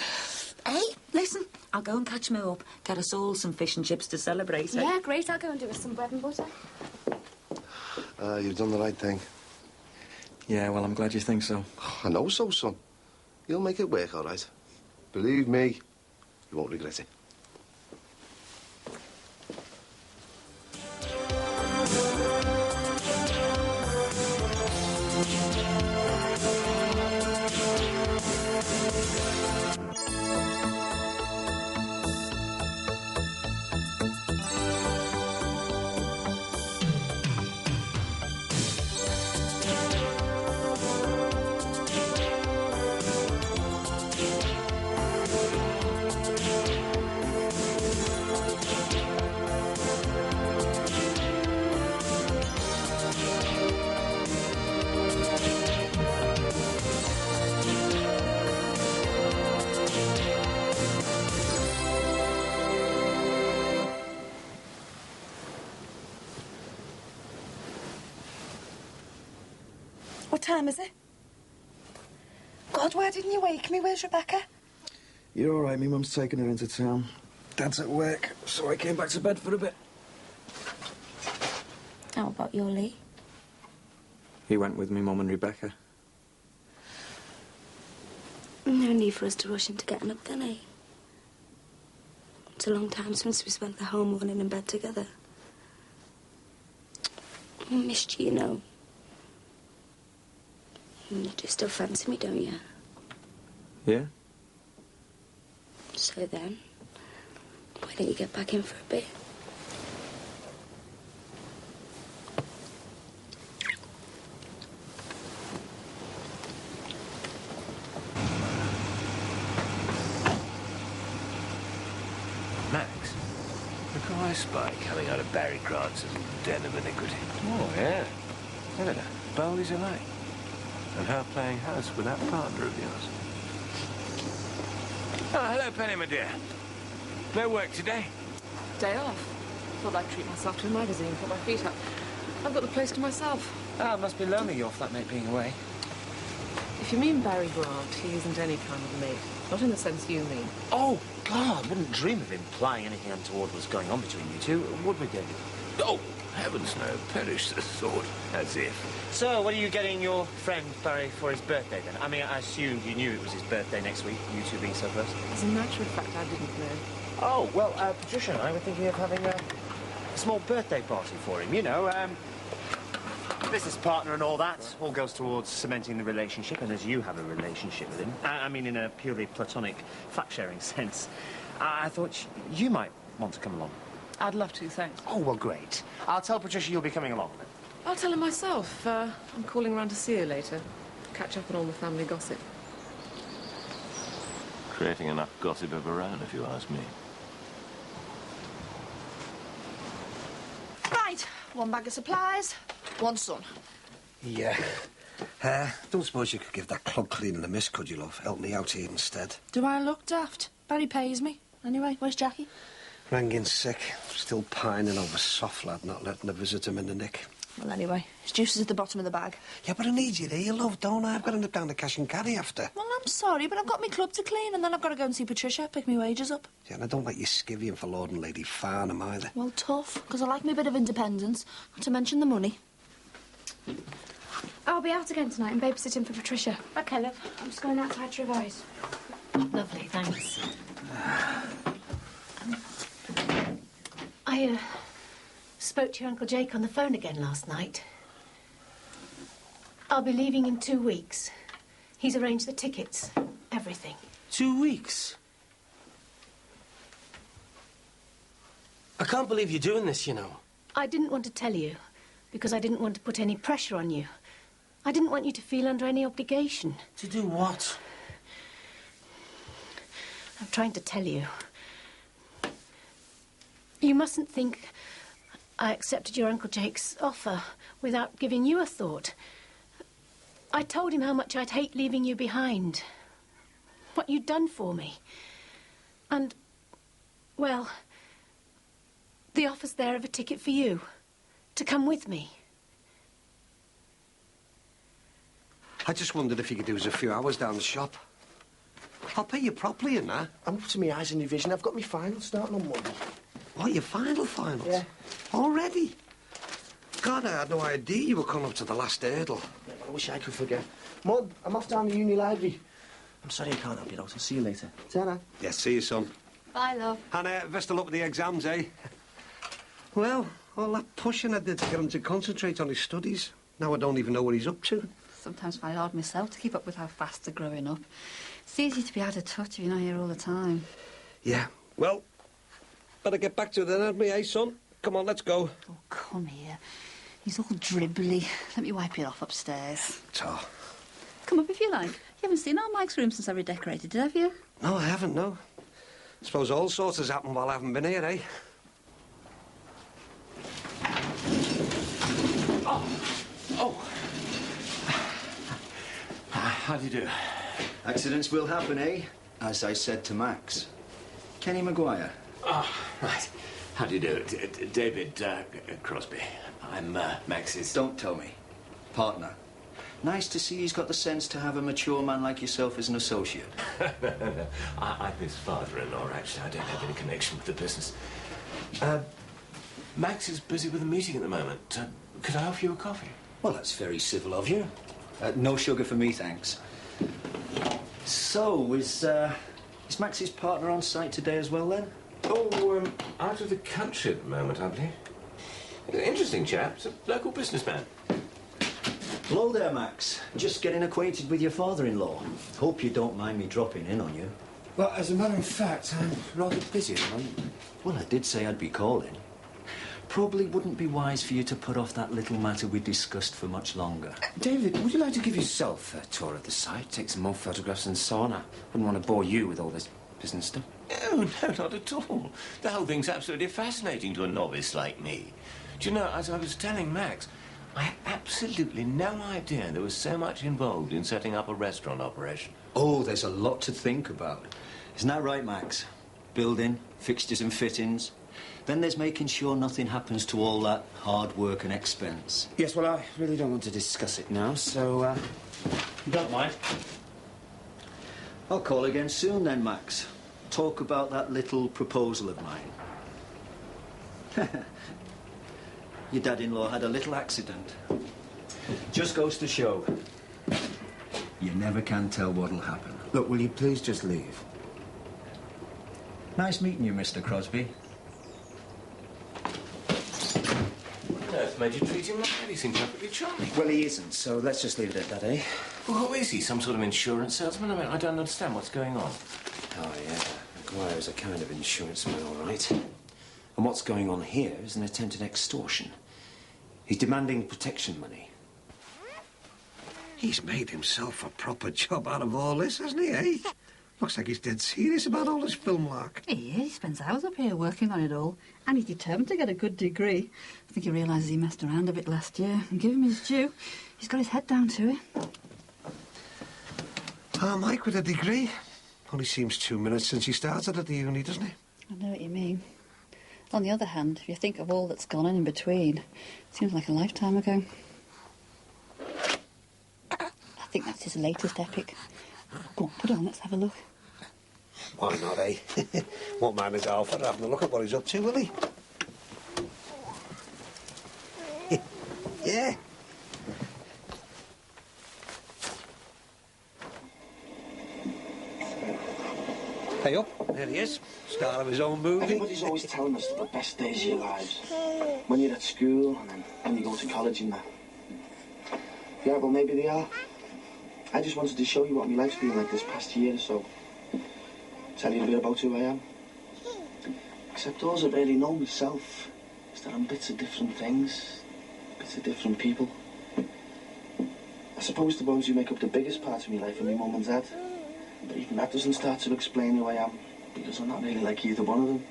Hey, listen, I'll go and catch me up, get us all some fish and chips to celebrate. Yeah, great. I'll go and do us some bread and butter. You've done the right thing. Yeah, well, I'm glad you think so. I know so, son. You'll make it work, all right. Believe me, you won't regret it. What time is it? God, why didn't you wake me? Where's Rebecca? You're all right, me mum's taking her into town. Dad's at work, so I came back to bed for a bit. How about your Lee? He went with me mum and Rebecca. No need for us to rush into getting up, then, eh? It's a long time since we spent the whole morning in bed together. I missed you, you know. You do still fancy me, don't you? Yeah? So then, why don't you get back in for a bit? Max, look who I spy coming out of Barry Grant's den of iniquity. Oh, yeah. Look at her, bold as a light. And her playing house with that partner of yours. Oh, hello, Penny, my dear. No work today? Day off. Thought I'd treat myself to a magazine, put my feet up. I've got the place to myself. Ah, it must be lonely, your flatmate being away. If you mean Barry Grant, he isn't any kind of mate. Not in the sense you mean. Oh, God, I wouldn't dream of implying anything untoward was going on between you two, would we, David? Oh, heavens no, perish the thought, as if. So, what are you getting your friend Barry for his birthday, then? I mean, I assumed you knew it was his birthday next week, you two being so close. As a matter of fact, I didn't know. Oh, well, Patricia and I were thinking of having a small birthday party for him, you know, business partner and all that. All goes towards cementing the relationship, and as you have a relationship with him, I mean in a purely platonic, fact-sharing sense, I thought you might want to come along. I'd love to, thanks. Oh, well, great. I'll tell Patricia you'll be coming along, then. I'll tell her myself. I'm calling round to see her later. Catch up on all the family gossip. Creating enough gossip of her own, if you ask me. Right, one bag of supplies, one son. Yeah. Don't suppose you could give that club cleaning a miss, could you, love? Help me out here instead. Do I look daft? Barry pays me. Anyway, where's Jackie? Rang in sick. Still pining over soft lad not letting the visit him in the nick. Well, anyway, his juice is at the bottom of the bag. Yeah, but I need you there, love, don't I? I've got to nip down to cash and carry after. Well, I'm sorry, but I've got my club to clean and then I've got to go and see Patricia, pick my wages up. Yeah, and I don't like you skivvying for Lord and Lady Farnham either. Well, tough, because I like me bit of independence, not to mention the money. I'll be out again tonight and babysitting for Patricia. OK, love. I'm just going outside to revise. Lovely, thanks. I spoke to your Uncle Jake on the phone again last night. I'll be leaving in 2 weeks. He's arranged the tickets, everything. 2 weeks? I can't believe you're doing this, you know. I didn't want to tell you, because I didn't want to put any pressure on you. I didn't want you to feel under any obligation. To do what? I'm trying to tell you. You mustn't think I accepted your Uncle Jake's offer without giving you a thought. I told him how much I'd hate leaving you behind. What you'd done for me. And, well, the offer's there of a ticket for you. To come with me. I just wondered if you could do us a few hours down the shop. I'll pay you properly in that. I'm up to my eyes in your vision. I've got my final starting on Monday. What, your finals? Yeah. Already? God, I had no idea you were coming up to the last hurdle. Yeah, I wish I could forget. Mum, I'm off down the uni library. I'm sorry I can't help you out. I'll see you later. Ta-ra. Yeah, see you, son. Bye, love. And best of luck with the exams, eh? Well, all that pushing I did to get him to concentrate on his studies. Now I don't even know what he's up to. Sometimes find it hard myself to keep up with how fast they're growing up. It's easy to be out of touch if you're not here all the time. Yeah, well, better get back to it then, hadn't we, eh, son? Come on, let's go. Oh, come here. He's all dribbly. Let me wipe it off upstairs. Ta. Come up if you like. You haven't seen our Mike's room since I redecorated it, have you? No, I haven't, no. Suppose all sorts has happened while I haven't been here, eh? Oh. How do you do? Accidents will happen, eh? As I said to Max. Kenny Maguire. Oh, right. How do you do? David Crosby. I'm Max's... Don't tell me. Partner. Nice to see he's got the sense to have a mature man like yourself as an associate. No. I'm his father-in-law, actually. I don't have any connection with the business. Max is busy with a meeting at the moment. Could I offer you a coffee? Well, that's very civil of you. No sugar for me, thanks. So, is Max's partner on site today as well, then? Oh, out of the country at the moment, I believe. Interesting chap. He's a local businessman. Hello there, Max. Just getting acquainted with your father-in-law. Hope you don't mind me dropping in on you. Well, as a matter of fact, I'm rather busy at the moment. Well, I did say I'd be calling. Probably wouldn't be wise for you to put off that little matter we discussed for much longer. David, would you like to give yourself a tour of the site, take some more photographs and so on? I wouldn't want to bore you with all this business stuff. No, not at all. The whole thing's absolutely fascinating to a novice like me. Do you know, as I was telling Max, I had absolutely no idea there was so much involved in setting up a restaurant operation. Oh, there's a lot to think about. Isn't that right, Max? Building, fixtures and fittings. Then there's making sure nothing happens to all that hard work and expense. Yes, well, I really don't want to discuss it now, so, you don't mind? I'll call again soon then, Max. Talk about that little proposal of mine. Your dad-in-law had a little accident. Just goes to show. You never can tell what'll happen. Look, will you please just leave? Nice meeting you, Mr. Crosby. What on earth made you treat him like that? He seemed perfectly charming. Well, he isn't, so let's just leave it at that, eh? Well, who is he? Some sort of insurance salesman? I mean, I don't understand what's going on. Oh, yeah. Maguire's a kind of insurance man, all right. And what's going on here is an attempted extortion. He's demanding protection money. He's made himself a proper job out of all this, hasn't he, eh? Looks like he's dead serious about all this film lark. He is. He spends hours up here working on it all. And he's determined to get a good degree. I think he realises he messed around a bit last year. And give him his due. He's got his head down to it. Ah, Mike with a degree. Only seems 2 minutes since he started at the uni, doesn't he? I know what you mean. On the other hand, if you think of all that's gone on in between, it seems like a lifetime ago. I think that's his latest epic. Go on, put it on, let's have a look. Why not, eh? What man is Alfred having a look at what he's up to, will he? Yeah. Hey up, there he is. Star of his own movie. Everybody's always telling us that the best days of your lives, when you're at school and then when you go to college and that. Yeah, well, maybe they are. I just wanted to show you what my life's been like this past year or so. Tell you a bit about who I am. Except all I really know myself is that I'm bits of different things, bits of different people. I suppose the ones who make up the biggest part of my life are my mum and dad. But even that doesn't start to explain who I am, because I'm not really like either one of them.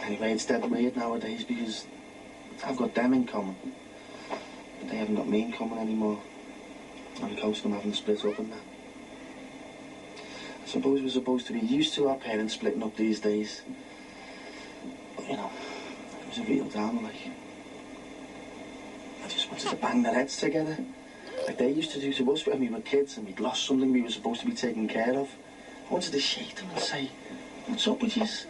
Anyway, it's dead weird nowadays because I've got them in common. But they haven't got me in common anymore. I'm close to them having split up and that. I suppose we're supposed to be used to our parents splitting up these days. But, you know, it was a real downer, like. I just wanted to bang their heads together. Like they used to do to us when we were kids and we'd lost something we were supposed to be taking care of. I wanted to shake them and say, what's up with yous?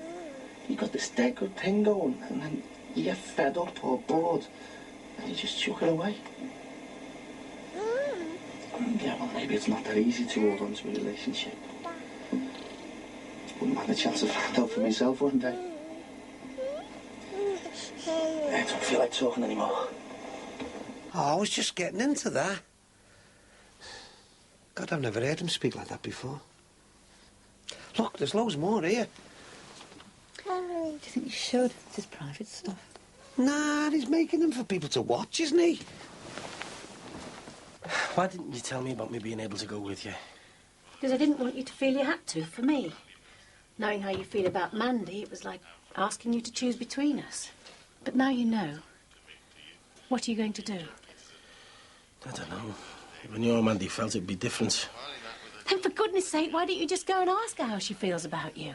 You got this dead good thing going and then you get fed up or bored and you just chuck it away. Yeah, well, maybe it's not that easy to hold on to a relationship. Wouldn't mind a chance to find out for myself one day. I don't feel like talking anymore. Oh, I was just getting into that. God, I've never heard him speak like that before. Look, there's loads more here. Do you think you should? This is private stuff. Nah, he's making them for people to watch, isn't he? Why didn't you tell me about me being able to go with you? Because I didn't want you to feel you had to, for me. Knowing how you feel about Mandy, it was like asking you to choose between us. But now you know. What are you going to do? I don't know. When your Mandy felt it'd be different. Then for goodness sake, why don't you just go and ask her how she feels about you?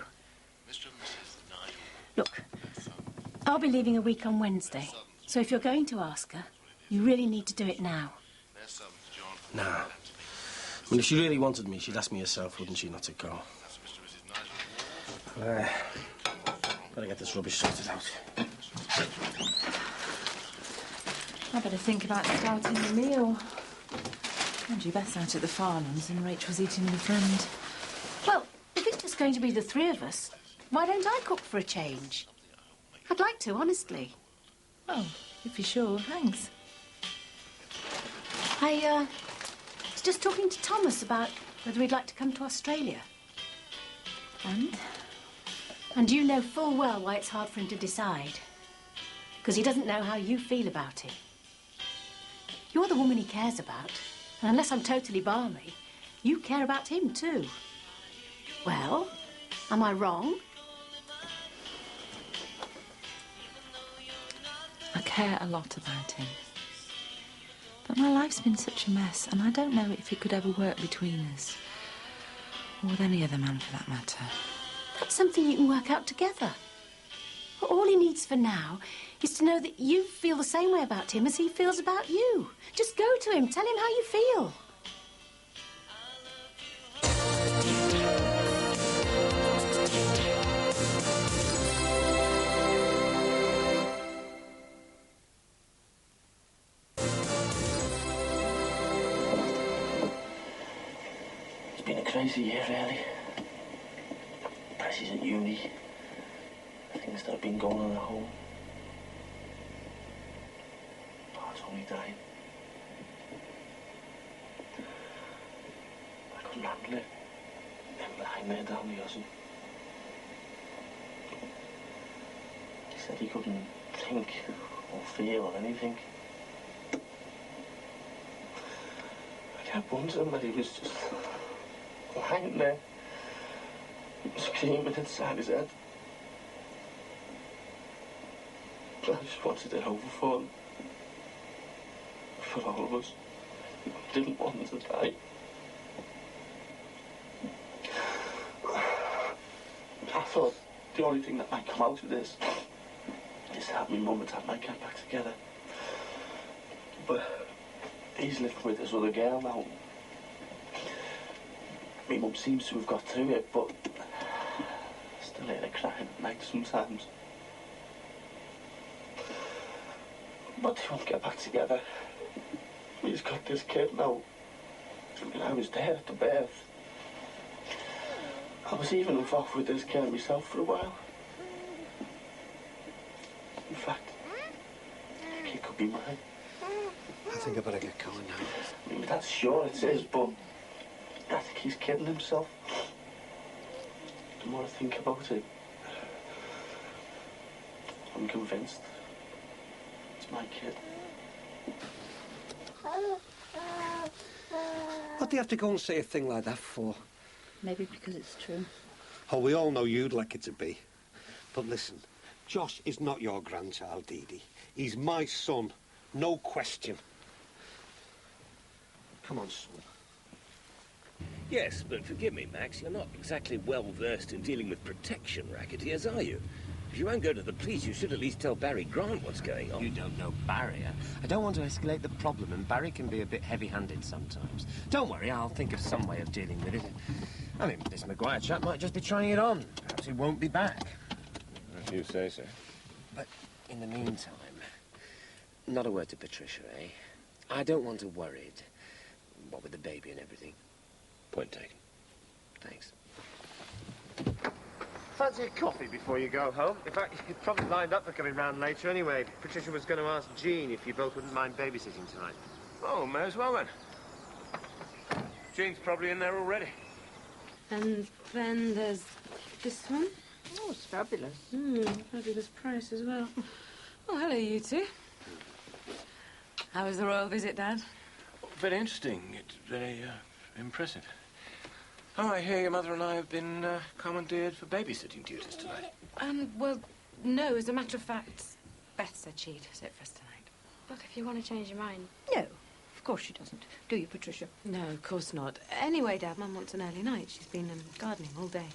Look, I'll be leaving a week on Wednesday. So if you're going to ask her, you really need to do it now. Nah. I mean, if she really wanted me, she'd ask me herself, wouldn't she, not to go? Better get this rubbish sorted out. I better think about starting the meal. Andrew Beth's out at the Farnhams and Rachel's eating with a friend. Well, if it's just going to be the three of us, why don't I cook for a change? I'd like to, honestly. Oh, if you're sure, thanks. I was just talking to Thomas about whether we'd like to come to Australia. And? And you know full well why it's hard for him to decide. Because he doesn't know how you feel about it. You're the woman he cares about. And unless I'm totally balmy, you care about him too. Well, am I wrong? I care a lot about him. But my life's been such a mess, and I don't know if it could ever work between us. Or with any other man, for that matter. That's something you can work out together. All he needs for now is to know that you feel the same way about him as he feels about you. Just go to him, tell him how you feel. It's been a crazy year, really. Pressures at uni. Things that have been going on at home. Pa's only died. I couldn't handle it. Him behind there down the ocean. He said he couldn't think or feel or anything. I kept wondering that he was just lying there, screaming inside his head. I just wanted it over for him. For all of us. I didn't want him to die. I thought the only thing that might come out of this just had my mum and dad might get back together. But he's living with this other girl now. My mum seems to have got through it, but I still hear her crying at night sometimes. But they won't get back together. He's got this kid now. I mean, I was there at the birth. I was even involved with this kid myself for a while. In fact, the kid could be mine. I think I better get going now. I mean, that's sure it is, but I think he's kidding himself. The more I think about it, I'm convinced it's my kid. What do you have to go and say a thing like that for? Maybe because it's true. Oh, we all know you'd like it to be. But listen, Josh is not your grandchild, Dee Dee. He's my son, no question. Come on, son. Yes, but forgive me, Max, you're not exactly well-versed in dealing with protection racketeers, are you? If you won't go to the police, you should at least tell Barry Grant what's going on. You don't know Barry. I don't want to escalate the problem, and Barry can be a bit heavy-handed sometimes. Don't worry, I'll think of some way of dealing with it. I mean, this Maguire chap might just be trying it on. Perhaps he won't be back. If you say so. But in the meantime, not a word to Patricia, eh? I don't want her worried. What with the baby and everything. Point taken. Thanks. Fancy a coffee before you go home? In fact, you're probably lined up for coming round later anyway. Patricia was going to ask Jean if you both wouldn't mind babysitting tonight. Oh, may as well then. Jean's probably in there already. And then there's this one. Oh, it's fabulous. Fabulous price as well. Oh, hello, you two. How was the royal visit, Dad? Very interesting. It's very, impressive. Oh, I hear your mother and I have been, commandeered for babysitting duties tonight. Well, no, as a matter of fact, Beth said she'd sit for us tonight. Look, if you want to change your mind. No, of course she doesn't. Do you, Patricia? No, of course not. Anyway, Dad, Mum wants an early night. She's been gardening all day.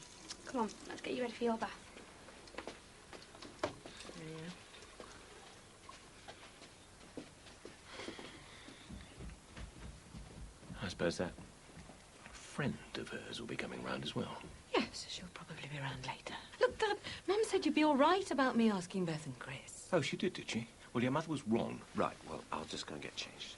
Come on, let's get you ready for your bath. I suppose that friend of hers will be coming round as well. Yes, she'll probably be around later. Look, Dad, Mum said you'd be all right about me asking Beth and Chris. Oh, she did she? Well, your mother was wrong. Right, well, I'll just go and get changed.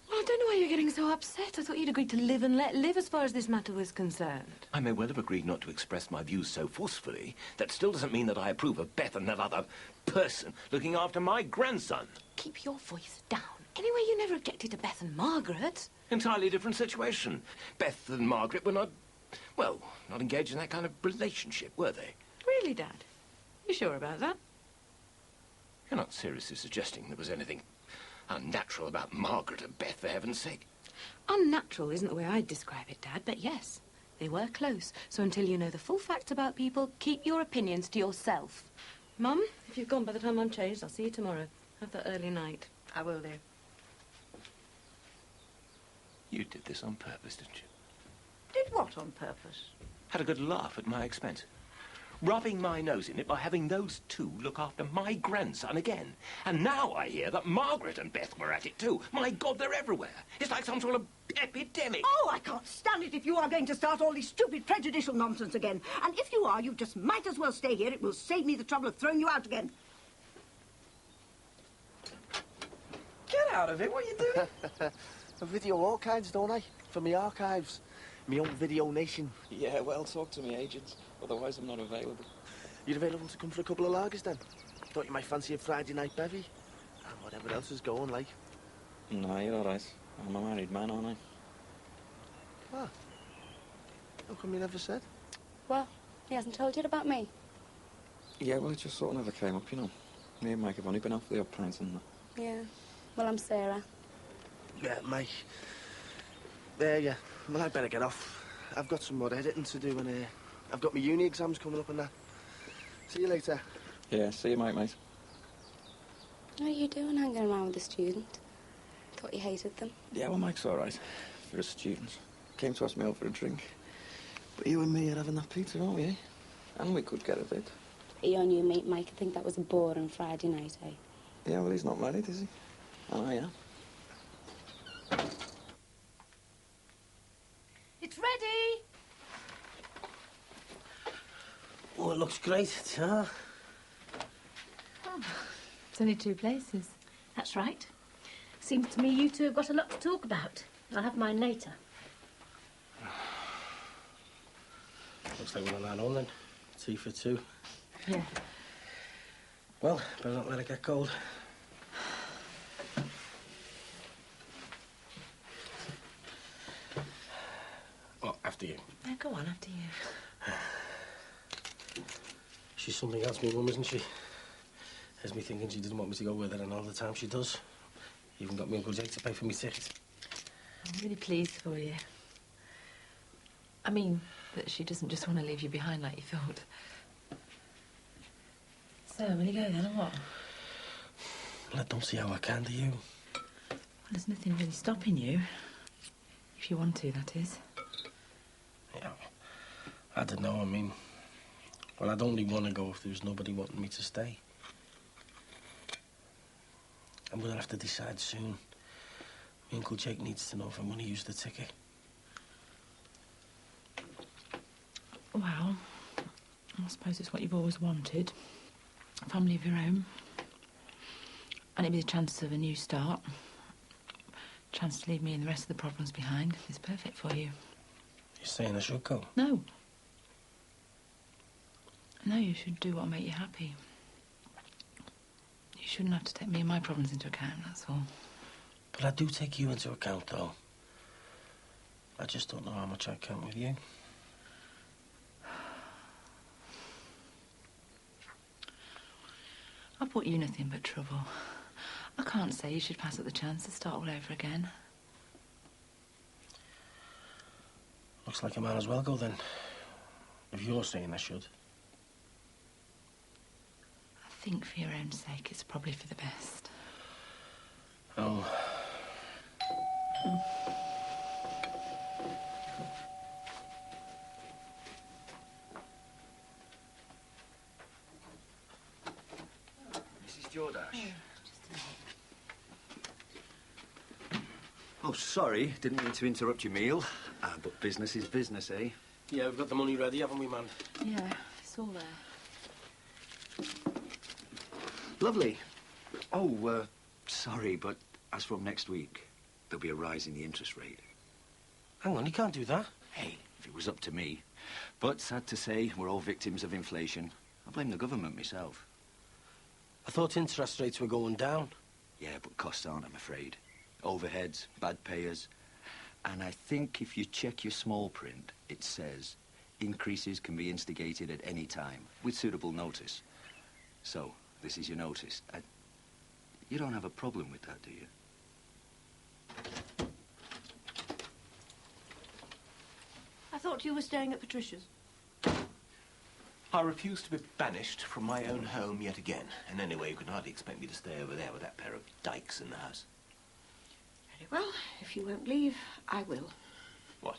Well, I don't know why you're getting so upset. I thought you'd agreed to live and let live as far as this matter was concerned. I may well have agreed not to express my views so forcefully. That still doesn't mean that I approve of Beth and that other person looking after my grandson. Keep your voice down. Anyway, you never objected to Beth and Margaret. Entirely different situation. Beth and Margaret were not, well, not engaged in that kind of relationship, were they? Really, Dad? You sure about that? You're not seriously suggesting there was anything unnatural about Margaret and Beth, for heaven's sake? Unnatural isn't the way I'd describe it, Dad, but yes, they were close. So until you know the full facts about people, keep your opinions to yourself. Mum, if you've gone by the time I'm changed, I'll see you tomorrow. Have that early night. I will do. You did this on purpose, didn't you? Did what on purpose? Had a good laugh at my expense. Rubbing my nose in it by having those two look after my grandson again. And now I hear that Margaret and Beth were at it too. My God, they're everywhere. It's like some sort of epidemic. Oh, I can't stand it if you are going to start all this stupid prejudicial nonsense again. And if you are, you just might as well stay here. It will save me the trouble of throwing you out again. Get out of it, what are you doing? I video archives, don't I? For me archives. Me own Video Nation. Yeah, well, talk to me, agents. Otherwise, I'm not available. You're available to come for a couple of lagers, then? Thought you might fancy a Friday night bevy. And whatever else is going, like. No, you're all right. I'm a married man, aren't I? Ah. How come you never said? Well, he hasn't told you about me. Yeah, well, it just sort of never came up, you know. Me and Mike have only been out for the odd pint and that. Yeah. Well, I'm Sarah. Yeah, Mike. There, yeah. Well, I'd better get off. I've got some more editing to do, and I've got my uni exams coming up and that. See you later. Yeah, see you, mate. What are you doing hanging around with a student? Thought you hated them. Yeah, well, Mike's all right. For a student. Came to ask me out for a drink. But you and me are having that pizza, aren't we, eh? And we could get a bit. You and you, mate, Mike, think that was a boring Friday night, eh? Yeah, well, he's not married, is he? And I am. It's ready! Oh, it looks great. Yeah. Oh, it's only 2 places. That's right. Seems to me you two have got a lot to talk about. I'll have mine later. Looks like we're on our own then. 2 for 2. Yeah. Well, better not let it get cold. Oh, after you. No, go on, after you. She's something else, me mum, isn't she? Has me thinking she didn't want me to go with her, and all the time she does. Even got me Uncle Jake to pay for me ticket. I'm really pleased for you. I mean, that she doesn't just want to leave you behind like you thought. So, will you go then, or what? Well, I don't see how I can, do you? Well, there's nothing really stopping you. If you want to, that is. Yeah. I don't know, I mean... Well, I'd only want to go if there was nobody wanting me to stay. I'm going to have to decide soon. My Uncle Jake needs to know if I'm going to use the ticket. Well, I suppose it's what you've always wanted. A family of your own. And it'd be the chance of a new start. Chance to leave me and the rest of the problems behind. It's perfect for you. You're saying I should go? No. No, you should do what'll make you happy. You shouldn't have to take me and my problems into account, that's all. But I do take you into account, though. I just don't know how much I count with you. I brought you nothing but trouble. I can't say you should pass up the chance to start all over again. Looks like I might as well go, then. If you're saying I should. I think for your own sake, it's probably for the best. Oh. Mrs. Jordache. Oh, sorry. Didn't mean to interrupt your meal. But business is business, eh? Yeah, we've got the money ready, haven't we, man? Yeah, it's all there. Lovely. Oh, sorry, but as from next week, there'll be a rise in the interest rate. Hang on, you can't do that. Hey, if it was up to me. But sad to say, we're all victims of inflation. I blame the government myself. I thought interest rates were going down. Yeah, but costs aren't, I'm afraid. Overheads, bad payers. And I think if you check your small print, it says increases can be instigated at any time with suitable notice. So, this is your notice. You don't have a problem with that, do you? I thought you were staying at Patricia's. I refuse to be banished from my own home yet again. And anyway, you can hardly expect me to stay over there with that pair of dykes in the house. Very well. If you won't leave, I will. What?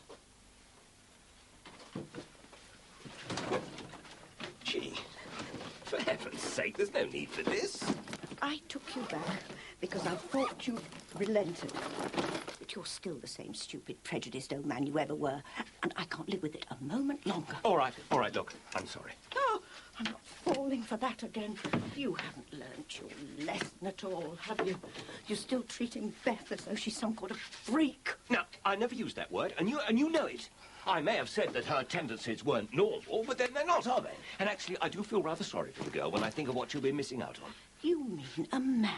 Gee, for heaven's sake, there's no need for this. I took you back because I thought you'd relented. But you're still the same stupid, prejudiced old man you ever were. And I can't live with it a moment longer. All right, look, I'm sorry. Oh, I'm not falling for that again. You haven't learnt your lesson at all, have you? You're still treating Beth as though she's some kind of freak. Now, I never used that word, and you know it. I may have said that her tendencies weren't normal, but then they're not, are they? And actually, I do feel rather sorry for the girl when I think of what she'll be missing out on. You mean a man?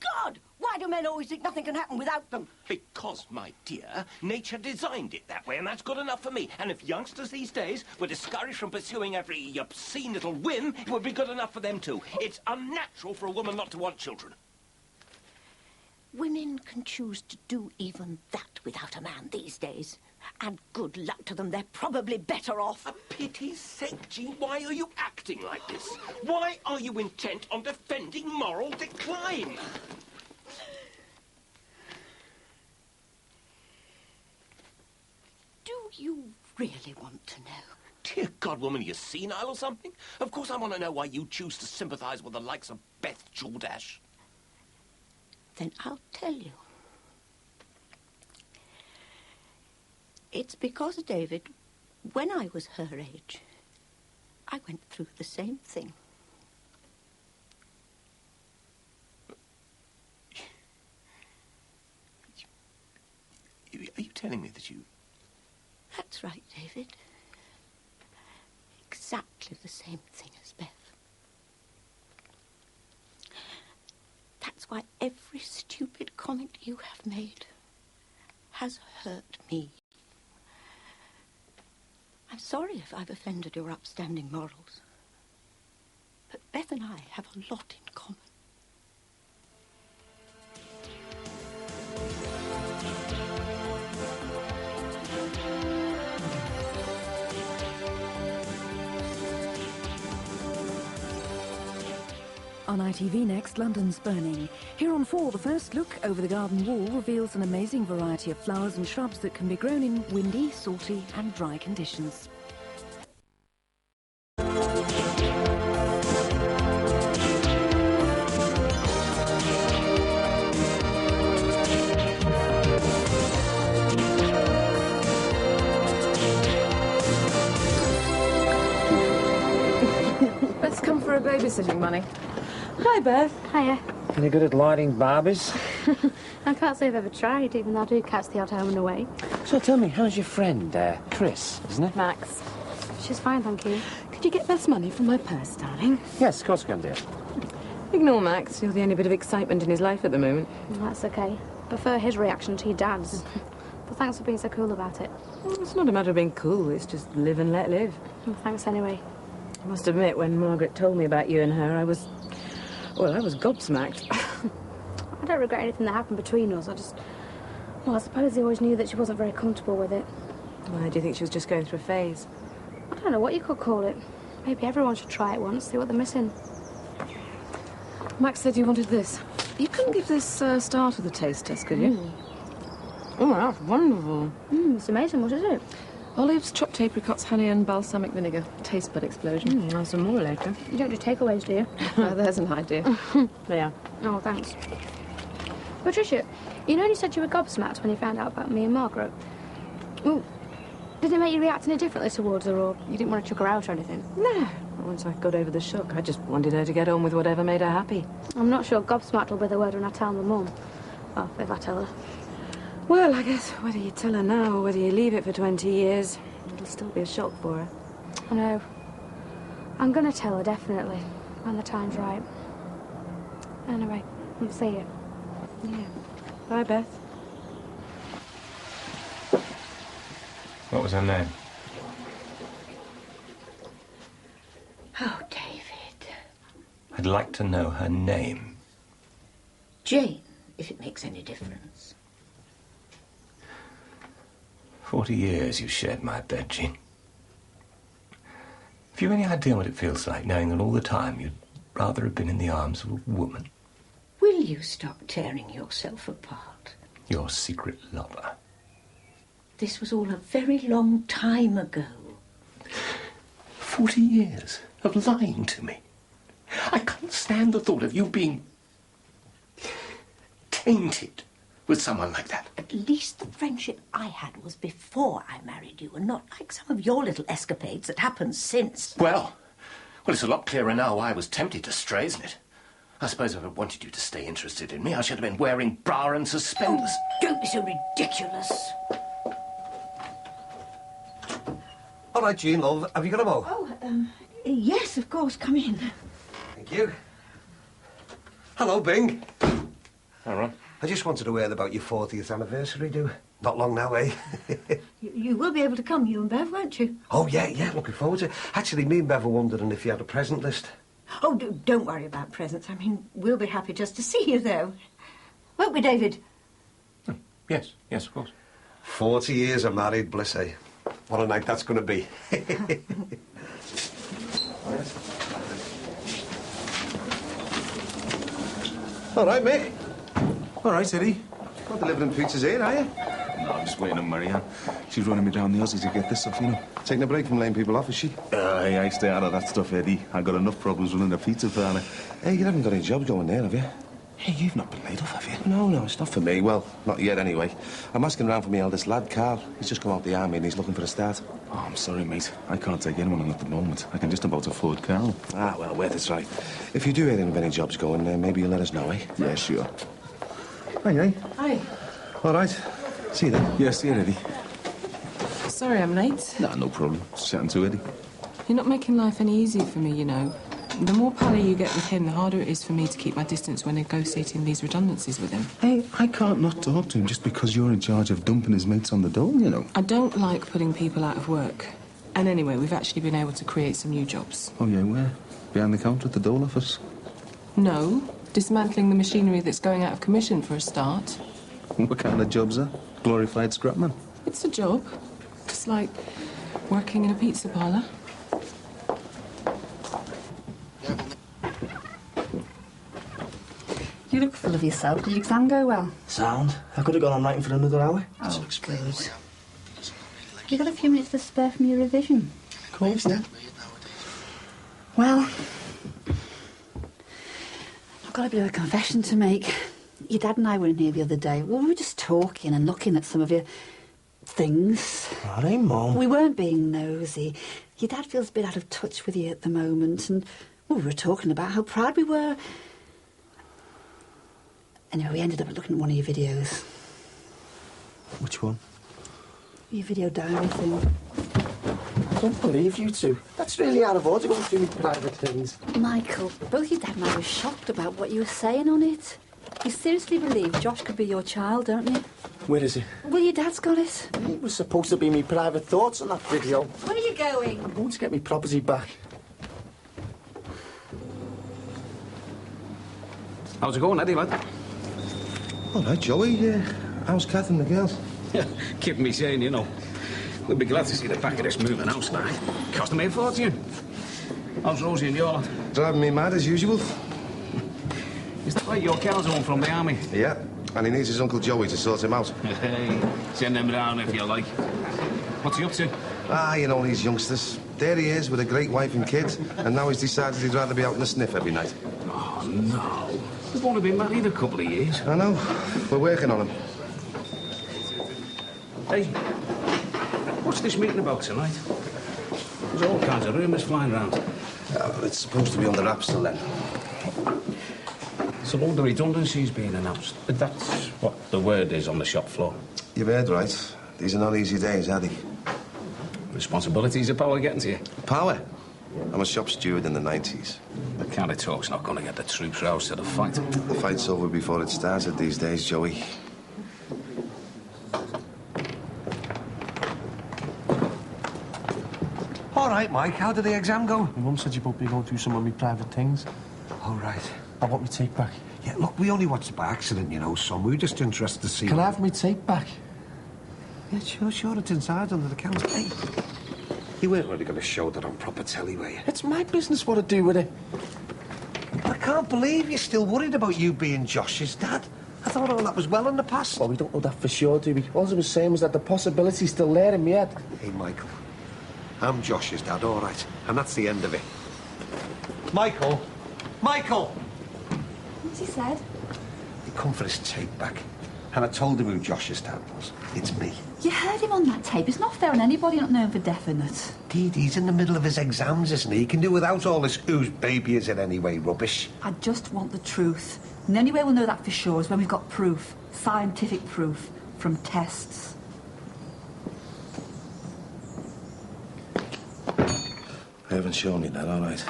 God, why do men always think nothing can happen without them? Because, my dear, nature designed it that way, and that's good enough for me. And if youngsters these days were discouraged from pursuing every obscene little whim, it would be good enough for them too. It's unnatural for a woman not to want children. Women can choose to do even that without a man these days. And good luck to them, they're probably better off. For pity's sake, Jean, why are you acting like this? Why are you intent on defending moral decline? Do you really want to know? Dear God, woman, are you senile or something? Of course I want to know why you choose to sympathise with the likes of Beth Jordash. Then I'll tell you. It's because, David, when I was her age, I went through the same thing. Are you telling me that you... That's right, David. Exactly the same thing as Beth. That's why every stupid comment you have made has hurt me. I'm sorry if I've offended your upstanding morals. But Beth and I have a lot in common. On ITV next, London's burning. Here on 4, the first look over the garden wall reveals an amazing variety of flowers and shrubs that can be grown in windy, salty and dry conditions. Let's come for a babysitting money. Hi, Beth. Hiya. Any good at lighting Barbies? I can't say I've ever tried, even though I do catch the odd home and away. So tell me, how's your friend, Chris, isn't it? Max. She's fine, thank you. Could you get Beth's money from my purse, darling? Yes, of course I can, dear. Ignore Max. You're the only bit of excitement in his life at the moment. That's okay. Prefer his reaction to your dad's. But thanks for being so cool about it. Well, it's not a matter of being cool. It's just live and let live. Well, thanks anyway. I must admit, when Margaret told me about you and her, I was gobsmacked. I don't regret anything that happened between us. I suppose he always knew that she wasn't very comfortable with it. Why, do you think she was just going through a phase? I don't know what you could call it. Maybe everyone should try it once, see what they're missing. Max said you wanted this. You couldn't give this starter the taste test, could you? Oh, that's wonderful. It's amazing. What is it? Olives, chopped apricots, honey and balsamic vinegar. Taste bud explosion. I'll some more later. You don't do takeaways, do you? There's an idea. Yeah. Oh, thanks. Patricia, you know you said you were gobsmacked when you found out about me and Margaret. Well, did it make you react any differently towards her, or you didn't want to chuck her out or anything? No. Once I got over the shock, I just wanted her to get on with whatever made her happy. I'm not sure gobsmacked will be the word when I tell my mum. Well, if I tell her. Well, I guess whether you tell her now or whether you leave it for 20 years, it'll still be a shock for her. I know. I'm going to tell her, definitely, when the time's right. Anyway, we'll see you. Yeah. Bye, Beth. What was her name? Oh, David. I'd like to know her name. Jane, if it makes any difference. 40 years you've shared my bed, Jean. Have you any idea what it feels like, knowing that all the time you'd rather have been in the arms of a woman? Will you stop tearing yourself apart? Your secret lover. This was all a very long time ago. 40 years of lying to me. I can't stand the thought of you being tainted with someone like that. At least the friendship I had was before I married you, and not like some of your little escapades that happened since. Well, it's a lot clearer now why I was tempted to stray, isn't it? I suppose if I wanted you to stay interested in me, I should have been wearing bra and suspenders. Oh, don't be so ridiculous. All right, Jean, love, have you got a mo? Oh, yes, of course, come in. Thank you. Hello, Bing. All right. I just wanted to hear about your 40th anniversary, do? Not long now, eh? You will be able to come, you and Bev, won't you? Oh, yeah, looking forward to it. Actually, me and Bev were wondering if you had a present list. Oh, don't worry about presents. I mean, we'll be happy just to see you, though. Won't we, David? Yes, of course. 40 years of married bliss, eh? What a night that's going to be. All right, Mick. All right, Eddie. Not delivering pizzas here, are you? No, I'm just waiting on Marianne. She's running me down the Aussie to get this stuff, you know. Taking a break from laying people off, is she? Hey, I stay out of that stuff, Eddie. I got enough problems running a pizza parlour. Hey, you haven't got any jobs going there, have you? Hey, you've not been laid off, have you? No, it's not for me. Well, not yet, anyway. I'm asking around for my eldest lad, Carl. He's just come out the army and he's looking for a start. Oh, I'm sorry, mate. I can't take anyone on at the moment. I can just about afford Carl. Ah, well, worth it's right. If you do hear of any jobs going, maybe you'll let us know, eh? Yeah, sure. Hey. Hi. All right. See you then. Yeah, see you, Eddie. Sorry I'm late. Nah, no problem. Just chatting to Eddie. You're not making life any easier for me, you know. The more pally you get with him, the harder it is for me to keep my distance when negotiating these redundancies with him. Hey, I can't not talk to him just because you're in charge of dumping his mates on the dole, you know. I don't like putting people out of work. And anyway, we've actually been able to create some new jobs. Oh, yeah, where? Behind the counter at the dole office? No, dismantling the machinery that's going out of commission for a start. What kind of jobs are? Glorified scrapman? It's a job. Just like working in a pizza parlour. You look full of yourself. Did your exam go well? Sound. I could have gone on writing for another hour. Oh, good. You got a few minutes to spare from your revision? Of course, yeah. Well, I've got a bit of a confession to make. Your dad and I were in here the other day. Well, we were just talking and looking at some of your things. All right, Mum. We weren't being nosy. Your dad feels a bit out of touch with you at the moment, and well, we were talking about how proud we were. Anyway, we ended up looking at one of your videos. Which one? Your video diary thing. I don't believe you two. That's really out of order going through me private things. Michael, both your dad and I were shocked about what you were saying on it. You seriously believe Josh could be your child, don't you? Where is he? Well, your dad's got it. It was supposed to be me private thoughts on that video. Where are you going? I'm going to get me property back. How's it going, Eddie, lad? All right, Joey. How's Kath and the girls? Keep me saying, you know. We'll be glad to see the back of this moving house now. Cost me a fortune. How's Rosie and your lad? Driving me mad as usual. Is the way your Carl's home from the army? Yeah, and he needs his Uncle Joey to sort him out. Hey, send him down if you like. What's he up to? Ah, you know, these youngsters. There he is with a great wife and kid, and now he's decided he'd rather be out in the sniff every night. Oh, no. We've only been married a couple of years. I know. We're working on him. Hey, what's this meeting about tonight? There's all kinds of rumours flying around. It's supposed to be under wraps till then. So all the redundancies being announced. That's what the word is on the shop floor. You've heard right. These are not easy days, are they? Responsibilities of power getting to you. Power? I'm a shop steward in the 90s. The kind of talk's not going to get the troops roused to the fight. The fight's over before it started these days, Joey. All right, Mike, how did the exam go? My mum said you both be going through some of my private things. All right. I want my tape back. Yeah, look, we only watched it by accident, you know, son. We were just interested to see... Can I have my tape back? Yeah, sure, it's inside under the counter. Hey, you weren't really going to show that on proper telly, were you? It's my business what to do with it. I can't believe you're still worried about you being Josh's dad. I thought all that was well in the past. Well, we don't know that for sure, do we? All I was saying was that the possibility's still there in my head. Hey, Michael. I'm Josh's dad, all right. And that's the end of it. Michael! Michael! What's he said? He come for his tape back. And I told him who Josh's dad was. It's me. You heard him on that tape. It's not fair on anybody not known for definite. Dee Dee's in the middle of his exams, isn't he? He can do without all this whose baby is it anyway rubbish. I just want the truth. And the only way we'll know that for sure is when we've got proof. Scientific proof. From tests. I haven't shown you that, all right.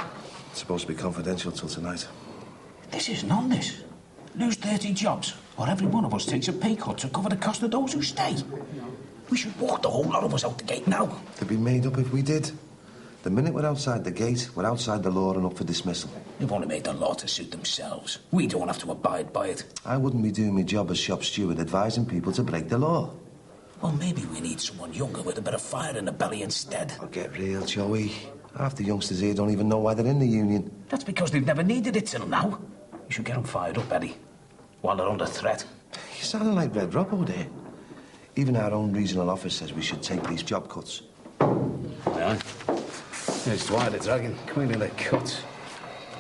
It's supposed to be confidential till tonight. This isn't on this. Lose 30 jobs, or every one of us takes a pay cut to cover the cost of those who stay. We should walk the whole lot of us out the gate now. They'd be made up if we did. The minute we're outside the gate, we're outside the law and up for dismissal. They've only made the law to suit themselves. We don't have to abide by it. I wouldn't be doing my job as shop steward advising people to break the law. Well, maybe we need someone younger with a bit of fire in the belly instead. Oh, get real, Joey. Half the youngsters here don't even know why they're in the union. That's because they've never needed it till now. You should get them fired up, Eddie, while they're under threat. You're sounding like Red Robbo there. Even our own regional office says we should take these job cuts. Aye. It's Dwight the Dragon. Queen of the cut.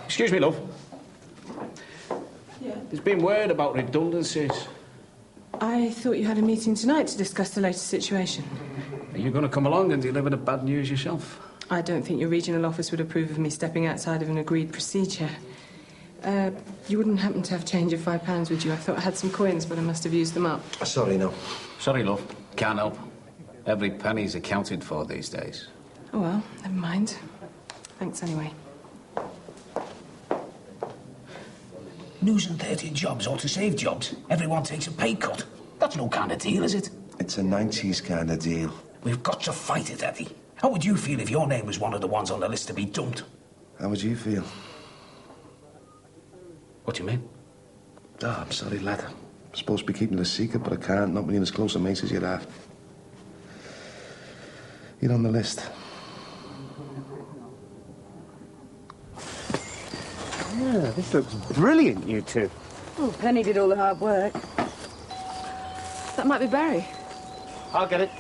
Excuse me, love. Yeah? There's been word about redundancies. I thought you had a meeting tonight to discuss the latest situation. Are you going to come along and deliver the bad news yourself? I don't think your regional office would approve of me stepping outside of an agreed procedure. You wouldn't happen to have change of £5, would you? I thought I had some coins, but I must have used them up. Sorry, no. Sorry, love. Can't help. Every penny's accounted for these days. Oh, well, never mind. Thanks anyway. Losing 30 jobs or to save jobs, everyone takes a pay cut. That's no kind of deal, is it? It's a 90s kind of deal. We've got to fight it, Eddie. How would you feel if your name was one of the ones on the list to be dumped? How would you feel? What do you mean? Oh, I'm sorry, lad. I'm supposed to be keeping it a secret, but I can't. Not being as close a mate as you are. You're on the list. Yeah, this looks brilliant, you two. Oh, Penny did all the hard work. That might be Barry. I'll get it.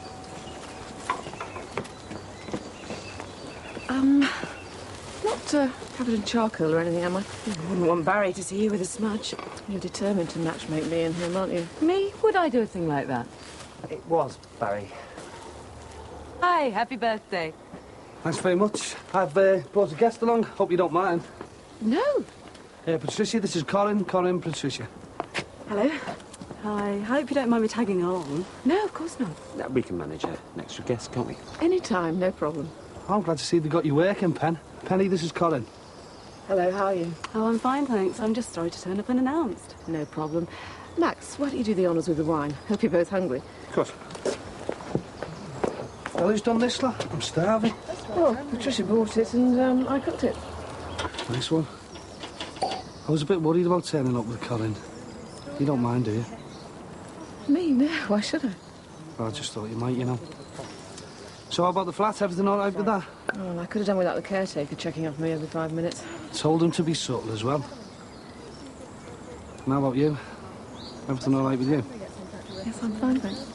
Not covered in charcoal or anything, am I? I wouldn't want Barry to see you with a smudge. You're determined to matchmake me and him, aren't you? Me? Would I do a thing like that? It was Barry. Hi, happy birthday. Thanks very much. I've brought a guest along. Hope you don't mind. No. Patricia, this is Colin. Colin, Patricia. Hello. Hi. Hope you don't mind me tagging along. No, of course not. We can manage an extra guest, can't we? Any time, no problem. I'm glad to see they got you working, Pen. Penny, this is Colin. Hello, how are you? Oh, I'm fine, thanks. I'm just sorry to turn up unannounced. No problem. Max, why don't you do the honours with the wine? Hope you're both hungry. Of course. Well, who's done this, lad? I'm starving. Oh, Patricia bought it and I cooked it. Nice one. I was a bit worried about turning up with Colin. You don't mind, do you? Me? No, why should I? Well, I just thought you might, you know. So how about the flat? Everything all right with that? Oh, well, I could have done without the caretaker checking off me every 5 minutes. Told him to be subtle as well. And how about you? Everything all right with you? Yes, I'm fine, thanks.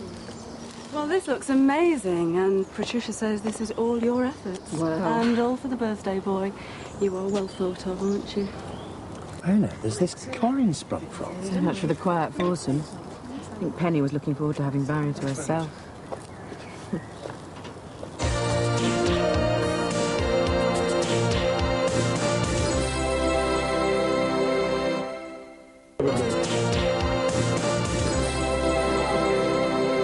Well, this looks amazing, and Patricia says this is all your efforts. Wow. And all for the birthday boy. You are well thought of, aren't you? Where on earth has this coin sprung from? So much for the quiet foursome. I think Penny was looking forward to having Barry to herself.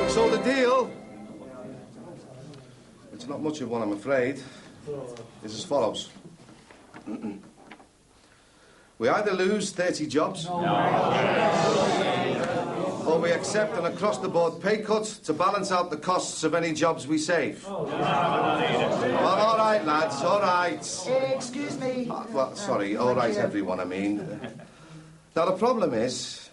So the deal, it's not much of one, I'm afraid, is as follows. We either lose 30 jobs, or we accept an across-the-board pay cut to balance out the costs of any jobs we save. Well, all right, lads, all right. Excuse me. Well, sorry, all right, everyone, I mean. Now, the problem is,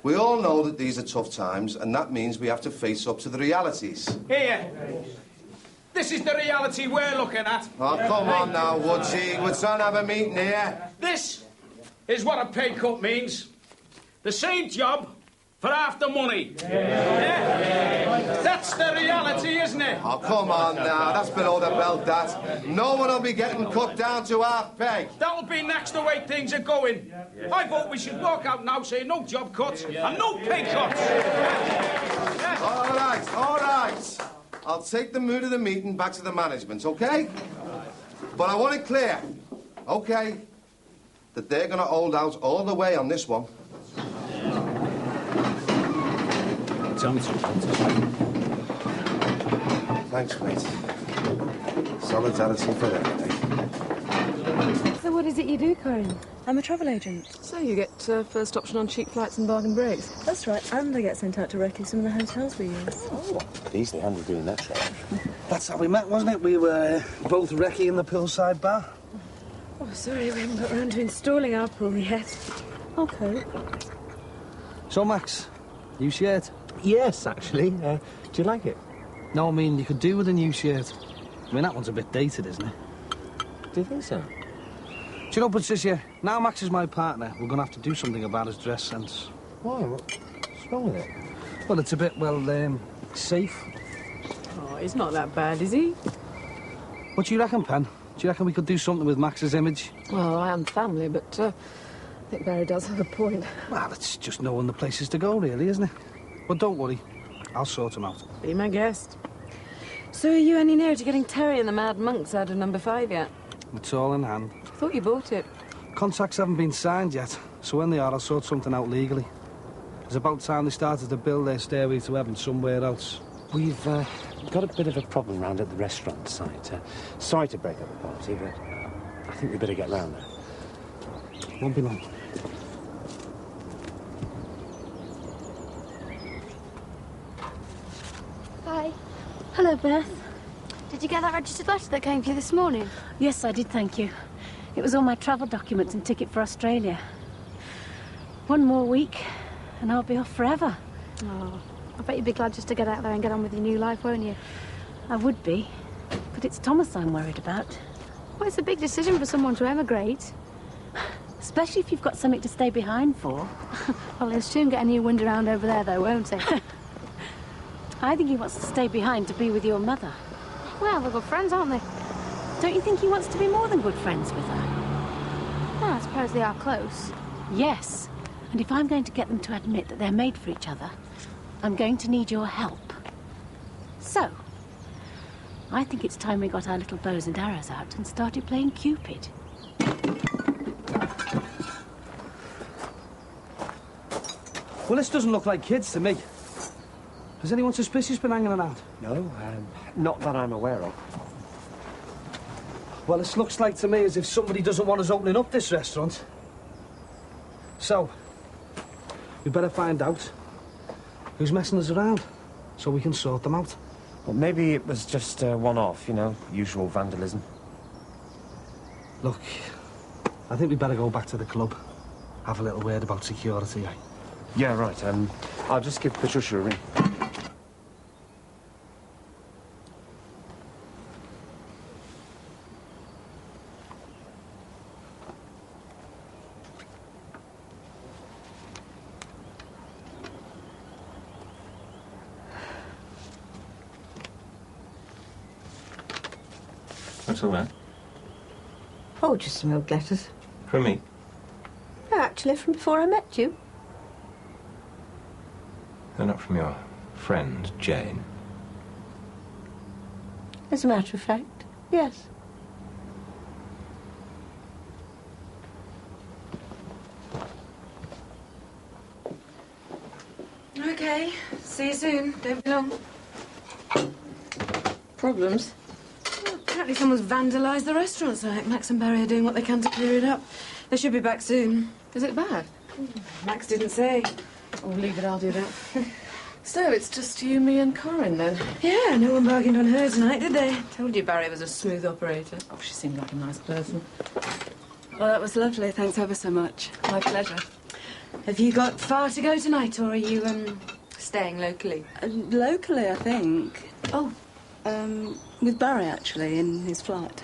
we all know that these are tough times, and that means we have to face up to the realities. Here. This is the reality we're looking at. Oh, come on now, Woodsy. We're trying to have a meeting here. This is what a pay cut means. The same job for half the money. Yeah? That's the reality, isn't it? Oh, come on now. That's below the belt, that. No one will be getting cut down to half pay. That'll be next the way things are going. I vote we should walk out now saying no job cuts and no pay cuts. All right, all right. I'll take the mood of the meeting back to the management, OK? But I want it clear, OK, that they're going to hold out all the way on this one. Tell me something. Thanks, mate. Solidarity for everything. So what is it you do, Corinne? I'm a travel agent. So you get first option on cheap flights and bargain breaks? That's right, and I get sent out to recce some of the hotels we use. Oh, easily handle doing that, Charles. That's how we met, wasn't it? We were both recce in the poolside bar. Oh, sorry, we haven't got round to installing our pool yet. Okay. So, Max, new shirt? Yes, actually. Do you like it? No, I mean, you could do with a new shirt. I mean, that one's a bit dated, isn't it? Do you think so? Do you know, Patricia, now Max is my partner, we're going to have to do something about his dress sense. Why? What's wrong with it? Well, it's a bit, well, safe. Oh, he's not that bad, is he? What do you reckon, Pen? Do you reckon we could do something with Max's image? Well, I am family, but I think Barry does have a point. Well, it's just knowing the places to go, really, isn't it? But don't worry, I'll sort him out. Be my guest. So are you any nearer to getting Terry and the Mad Monks out of number 5 yet? It's all in hand. I thought you bought it. Contracts haven't been signed yet, so when they are, I'll sort something out legally. It's about time they started to build their stairway to heaven somewhere else. We've got a bit of a problem round at the restaurant site. Sorry to break up the party, but I think we better get round there. Won't be long. Hi. Hello, Beth. Did you get that registered letter that came to you this morning? Yes, I did, thank you. It was all my travel documents and ticket for Australia. One more week, and I'll be off forever. Oh, I bet you'd be glad just to get out there and get on with your new life, won't you? I would be, but it's Thomas I'm worried about. Well, it's a big decision for someone to emigrate. Especially if you've got something to stay behind for. Well, he'll soon get a new wind around over there, though, won't he? I think he wants to stay behind to be with your mother. Well, they're good friends, aren't they? Don't you think he wants to be more than good friends with her? Well, I suppose they are close. Yes. And if I'm going to get them to admit that they're made for each other, I'm going to need your help. So, I think it's time we got our little bows and arrows out and started playing Cupid. Well, this doesn't look like kids to me. Has anyone suspicious been hanging around? No, not that I'm aware of. Well, this looks like to me as if somebody doesn't want us opening up this restaurant. So, we better find out who's messing us around so we can sort them out. Well, maybe it was just one-off, you know, usual vandalism. Look, I think we better go back to the club. Have a little word about security, eh? Yeah, right. I'll just give Patricia a ring. What's all that? Oh, just some old letters. From me? No, actually, from before I met you. They're not from your friend, Jane. As a matter of fact, yes. OK. See you soon. Don't be long. Problems? Well, apparently someone's vandalised the restaurant site. Max and Barry are doing what they can to clear it up. They should be back soon. Is it bad? Max didn't say. Oh, leave it, I'll do that. So, it's just you, me and Corinne, then? Yeah, no one bargained on her tonight, did they? Told you Barry was a smooth operator. Oh, she seemed like a nice person. Well, that was lovely. Thanks ever so much. My pleasure. Have you got far to go tonight, or are you, staying locally? Locally, I think. Oh, with Barry, actually, in his flat.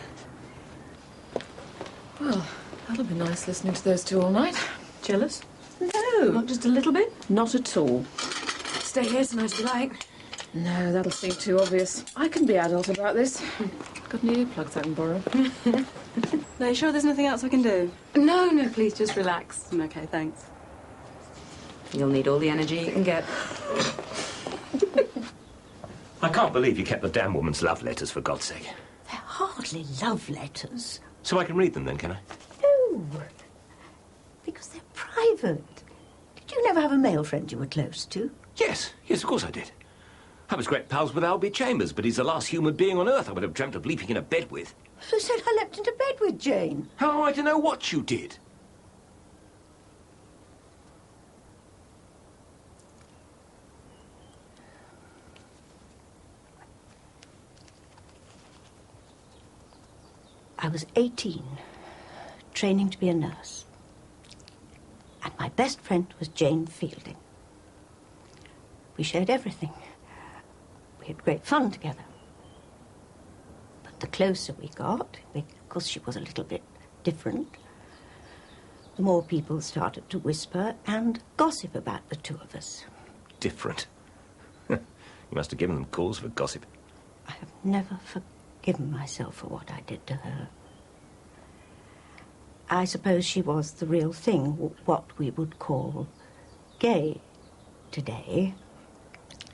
Well, that'll be nice listening to those two all night. Jealous? No. Not just a little bit? Not at all. Stay here tonight if you like. No, that'll seem too obvious. I can be adult about this. Got any earplugs I can borrow? No, you sure there's nothing else I can do? No, no, please, just relax. OK, thanks. You'll need all the energy you can get. I can't believe you kept the damn woman's love letters, for God's sake. They're hardly love letters. So I can read them then, can I? No, because they're private. Did you never have a male friend you were close to? Yes, of course I did. I was great pals with Albie Chambers, but he's the last human being on earth I would have dreamt of leaping in a bed with. Who said I leapt into bed with Jane? How am I to know what you did? I was 18, training to be a nurse. And my best friend was Jane Fielding. We shared everything. We had great fun together. But the closer we got, because she was a little bit different, the more people started to whisper and gossip about the two of us. Different? You must have given them cause for gossip. I have never forgiven myself for what I did to her. I suppose she was the real thing, what we would call gay today,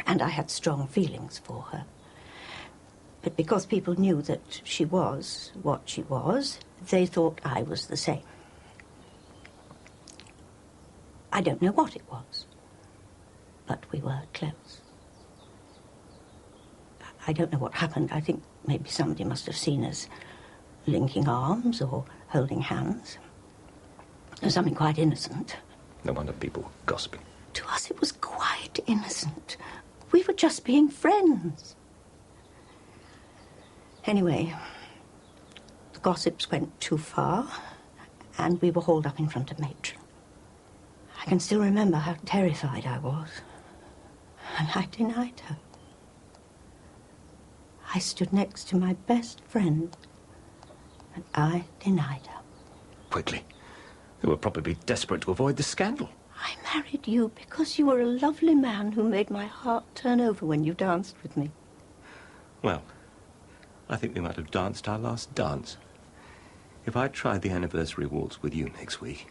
and I had strong feelings for her. But because people knew that she was what she was, they thought I was the same. I don't know what it was, but we were close. I don't know what happened. I think maybe somebody must have seen us linking arms or holding hands. Or something quite innocent. No wonder people were gossiping. To us it was quite innocent. We were just being friends. Anyway, the gossips went too far, and we were hauled up in front of Matron. I can still remember how terrified I was, and I denied her. I stood next to my best friend, and I denied her. Quickly. They were probably desperate to avoid the scandal. I married you because you were a lovely man who made my heart turn over when you danced with me. Well, I think we might have danced our last dance. If I tried the anniversary waltz with you next week,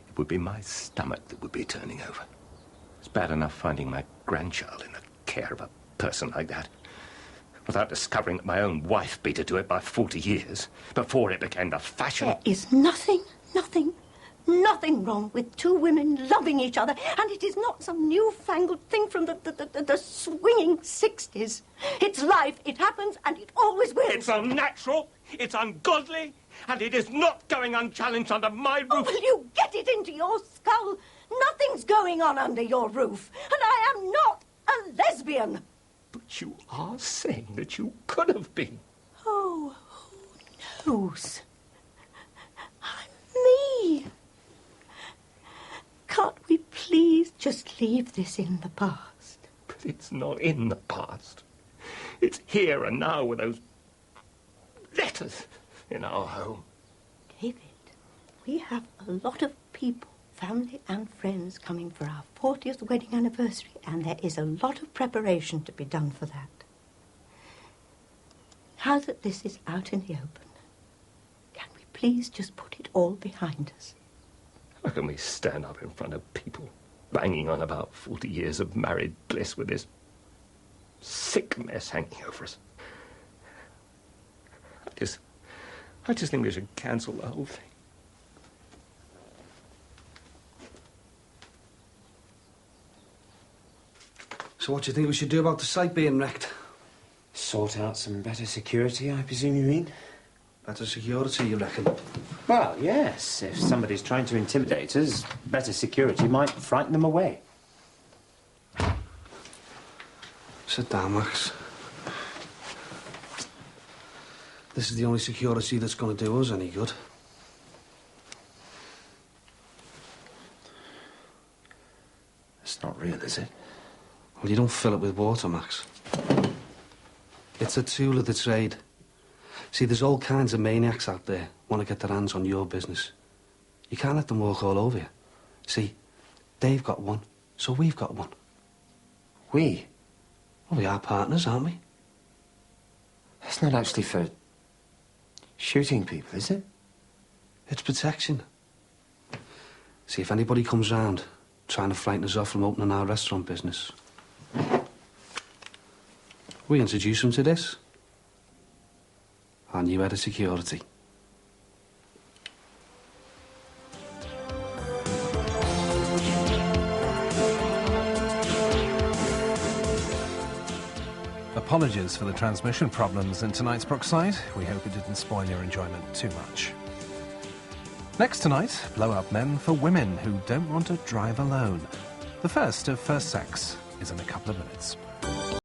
it would be my stomach that would be turning over. It's bad enough finding my grandchild in the care of a person like that, without discovering that my own wife beat her to it by 40 years, before it became the fashion. There is nothing wrong with two women loving each other, and it is not some newfangled thing from the swinging 60s. It's life, it happens, and it always will. It's unnatural, it's ungodly, and it is not going unchallenged under my roof. Oh, will you get it into your skull? Nothing's going on under your roof, and I am not a lesbian. But you are saying that you could have been. Oh, who knows? I'm me. Can't we please just leave this in the past? But it's not in the past. It's here and now with those letters in our home. David, we have a lot of people, family and friends, coming for our 40th wedding anniversary, and there is a lot of preparation to be done for that. Now that this is out in the open, can we please just put it all behind us? How can we stand up in front of people banging on about 40 years of married bliss with this sick mess hanging over us? I just think we should cancel the whole thing. So what do you think we should do about the site being wrecked? Sort out some better security, I presume you mean? Better security, you reckon? Well, yes. If somebody's trying to intimidate us, better security might frighten them away. Sit down, Max. This is the only security that's going to do us any good. It's not real, is it? Well, you don't fill it with water, Max. It's a tool of the trade. See, there's all kinds of maniacs out there want to get their hands on your business. You can't let them walk all over you. See, they've got one, so we've got one. We? Well, we are partners, aren't we? That's not actually for shooting people, is it? It's protection. See, if anybody comes round trying to frighten us off from opening our restaurant business, we introduce them to this. Our new head of security. Apologies for the transmission problems in tonight's Brookside. We hope it didn't spoil your enjoyment too much. Next tonight, blow-up men for women who don't want to drive alone. The first of First Sex is in a couple of minutes.